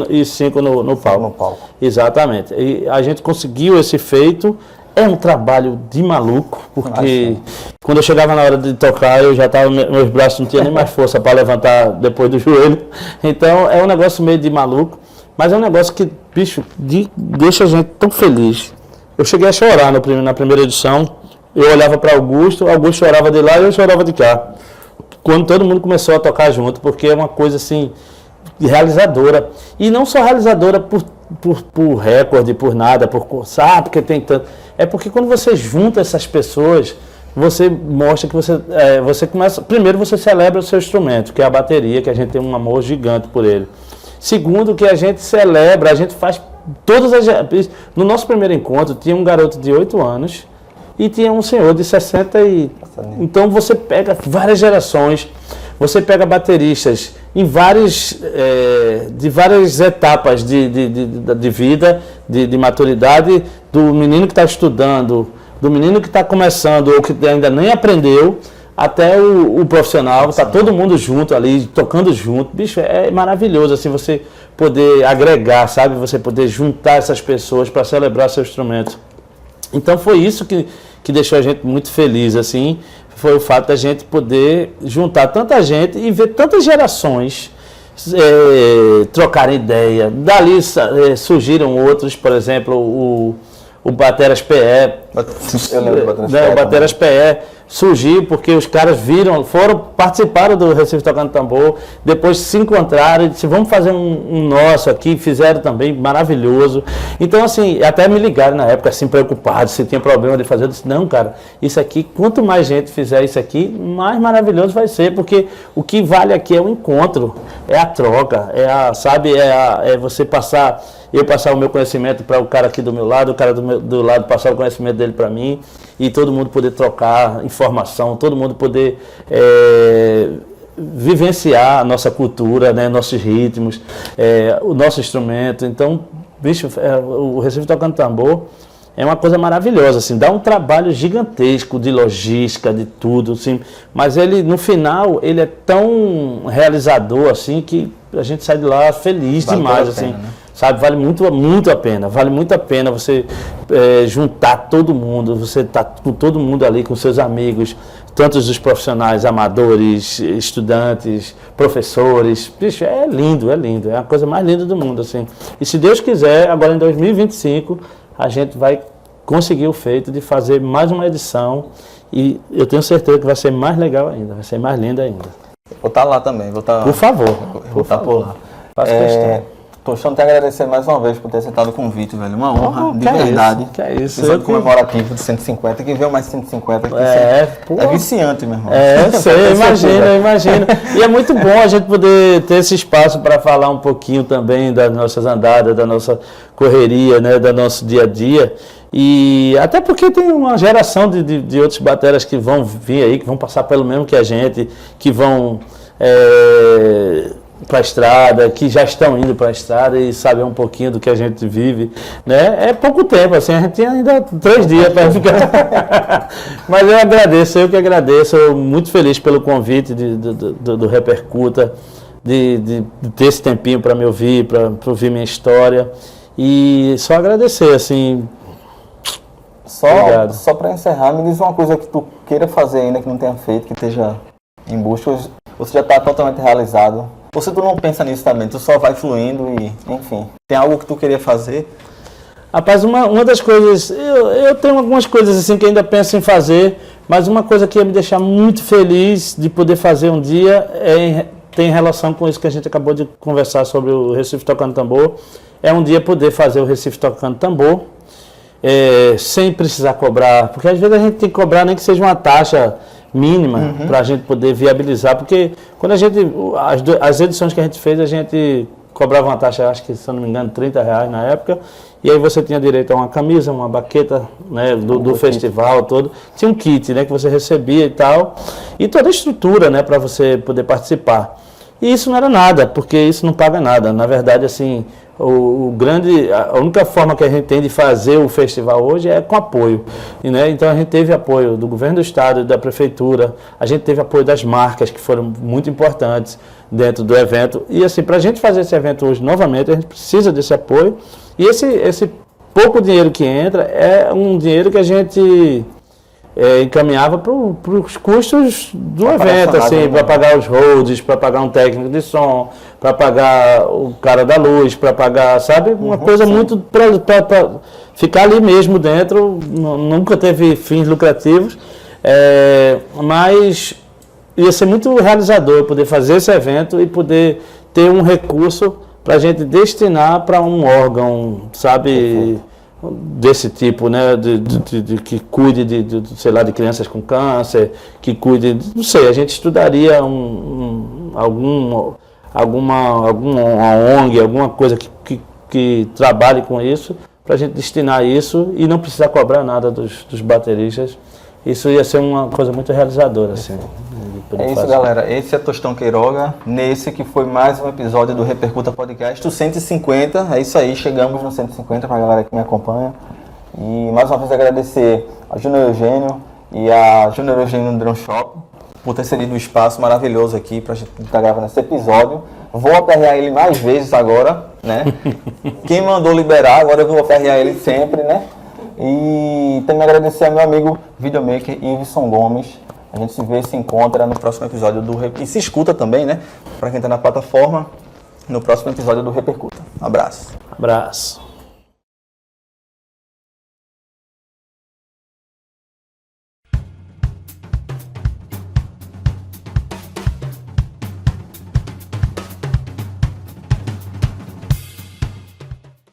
e 5 no palco. Exatamente. E a gente conseguiu esse feito. É um trabalho de maluco, porque quando eu chegava na hora de tocar, eu já estava, meus braços não tinham nem mais força para levantar depois do joelho. Então é um negócio meio de maluco, mas é um negócio que, bicho, deixa a gente tão feliz. Eu cheguei a chorar na primeira edição, eu olhava para Augusto chorava de lá e eu chorava de cá. Quando todo mundo começou a tocar junto, porque é uma coisa assim, realizadora. E não só realizadora por recorde, por nada, porque tem tanto. É porque quando você junta essas pessoas, você mostra que você começa. Primeiro, você celebra o seu instrumento, que é a bateria, que a gente tem um amor gigante por ele. Segundo, que a gente celebra, a gente faz todas as. No nosso primeiro encontro, tinha um garoto de 8 anos e tinha um senhor de 60 e. Então você pega várias gerações, você pega bateristas em de várias etapas de vida, de maturidade, do menino que está estudando, do menino que está começando ou que ainda nem aprendeu, até o profissional, está todo mundo junto ali, tocando junto. Bicho, é maravilhoso assim, você poder agregar, sabe? Você poder juntar essas pessoas para celebrar seu instrumento. Então foi isso que deixou a gente muito feliz, assim, foi o fato da gente poder juntar tanta gente e ver tantas gerações trocarem ideia. Dali surgiram outros, por exemplo, o Bateras PE. Eu lembro do O Bateras PE surgiu porque os caras participaram do Recife Tocando Tambor, depois se encontraram e disseram, vamos fazer um nosso aqui, fizeram também, maravilhoso. Então, assim, até me ligaram na época, assim, preocupados, se tinha problema de fazer. Eu disse, não, cara, isso aqui, quanto mais gente fizer isso aqui, mais maravilhoso vai ser, porque o que vale aqui é o encontro, é a troca, é você passar... Eu passar o meu conhecimento para o cara aqui do meu lado, o cara do lado passar o conhecimento dele para mim, e todo mundo poder trocar informação, todo mundo poder vivenciar a nossa cultura, né, nossos ritmos, o nosso instrumento. Então, bicho, o Recife Tocando Tambor é uma coisa maravilhosa, assim, dá um trabalho gigantesco de logística, de tudo, assim, mas ele, no final, ele é tão realizador, assim, que a gente sai de lá feliz demais, assim. Né? Sabe, vale muito a pena você juntar todo mundo, você tá com todo mundo ali, com seus amigos, tanto os profissionais, amadores, estudantes, professores. Bicho, é lindo, é a coisa mais linda do mundo, assim. E se Deus quiser, agora em 2025, a gente vai conseguir o feito de fazer mais uma edição e eu tenho certeza que vai ser mais legal ainda, vai ser mais linda ainda. Vou estar lá também, Por favor, vou estar por lá. Faço questão. Tostão, te agradecer mais uma vez por ter aceitado o convite, velho. Uma honra, de que verdade. Que é isso. Episódio comemorativo de 150, que veio mais 150 aqui. É viciante, meu irmão. Eu imagino. E é muito bom a gente poder ter esse espaço para falar um pouquinho também das nossas andadas, da nossa correria, né, do nosso dia a dia. E até porque tem uma geração de outros bateras que vão vir aí, que vão passar pelo mesmo que a gente, que vão para a estrada, que já estão indo para a estrada e sabem um pouquinho do que a gente vive, né? É pouco tempo, assim, a gente tem ainda 3 dias para ficar. Mas eu que agradeço, eu muito feliz pelo convite do Repercuta, de ter esse tempinho para me ouvir, para ouvir minha história, e só agradecer, assim. Só para encerrar, me diz uma coisa que tu queira fazer ainda, que não tenha feito, que esteja em busca, você já está totalmente realizado. Ou se tu não pensa nisso também, tu só vai fluindo e, enfim, tem algo que tu queria fazer? Rapaz, uma das coisas, eu tenho algumas coisas assim que ainda penso em fazer, mas uma coisa que ia me deixar muito feliz de poder fazer um dia tem relação com isso que a gente acabou de conversar sobre o Recife Tocando Tambor. É um dia poder fazer o Recife Tocando Tambor, sem precisar cobrar, porque às vezes a gente tem que cobrar nem que seja uma taxa mínima para a gente poder viabilizar, porque quando as edições que a gente fez, a gente cobrava uma taxa, acho que, se eu não me engano, R$30 na época, e aí você tinha direito a uma camisa, uma baqueta, né, do festival todo, tinha um kit, né, que você recebia e tal, e toda a estrutura, né, para você poder participar. E isso não era nada, porque isso não paga nada. Na verdade, assim, a única forma que a gente tem de fazer o festival hoje é com apoio. Né? Então a gente teve apoio do governo do estado e da prefeitura, a gente teve apoio das marcas, que foram muito importantes dentro do evento. E assim, para a gente fazer esse evento hoje novamente, a gente precisa desse apoio. E esse pouco dinheiro que entra é um dinheiro que a gente encaminhava para os custos do evento, assim, para pagar os holds, para pagar um técnico de som, para pagar o cara da luz, para pagar, sabe, uma coisa muito para ficar ali mesmo dentro. Nunca teve fins lucrativos, mas ia ser muito realizador poder fazer esse evento e poder ter um recurso para a gente destinar para um órgão, sabe, desse tipo, né, que cuide sei lá, de crianças com câncer, que cuide, não sei, a gente estudaria alguma ONG, alguma coisa que trabalhe com isso, para a gente destinar isso e não precisar cobrar nada dos bateristas. Isso ia ser uma coisa muito realizadora, assim. É isso, galera. Esse é Tostão Queiroga, nesse que foi mais um episódio do Repercuta Podcast, o 150. É isso aí, chegamos no 150 para a galera que me acompanha. E mais uma vez agradecer a Júnior Eugênio e a Júnior Eugênio Drum Shop por ter cedido um espaço maravilhoso aqui para a gente estar gravando esse episódio. Vou aperrear ele mais vezes agora, né? Quem mandou liberar, agora eu vou aperrear ele sempre, né? E também agradecer ao meu amigo videomaker Iveson Gomes. A gente se vê e se encontra no próximo episódio e se escuta também, né? Para quem está na plataforma, no próximo episódio do Repercuta. Abraço.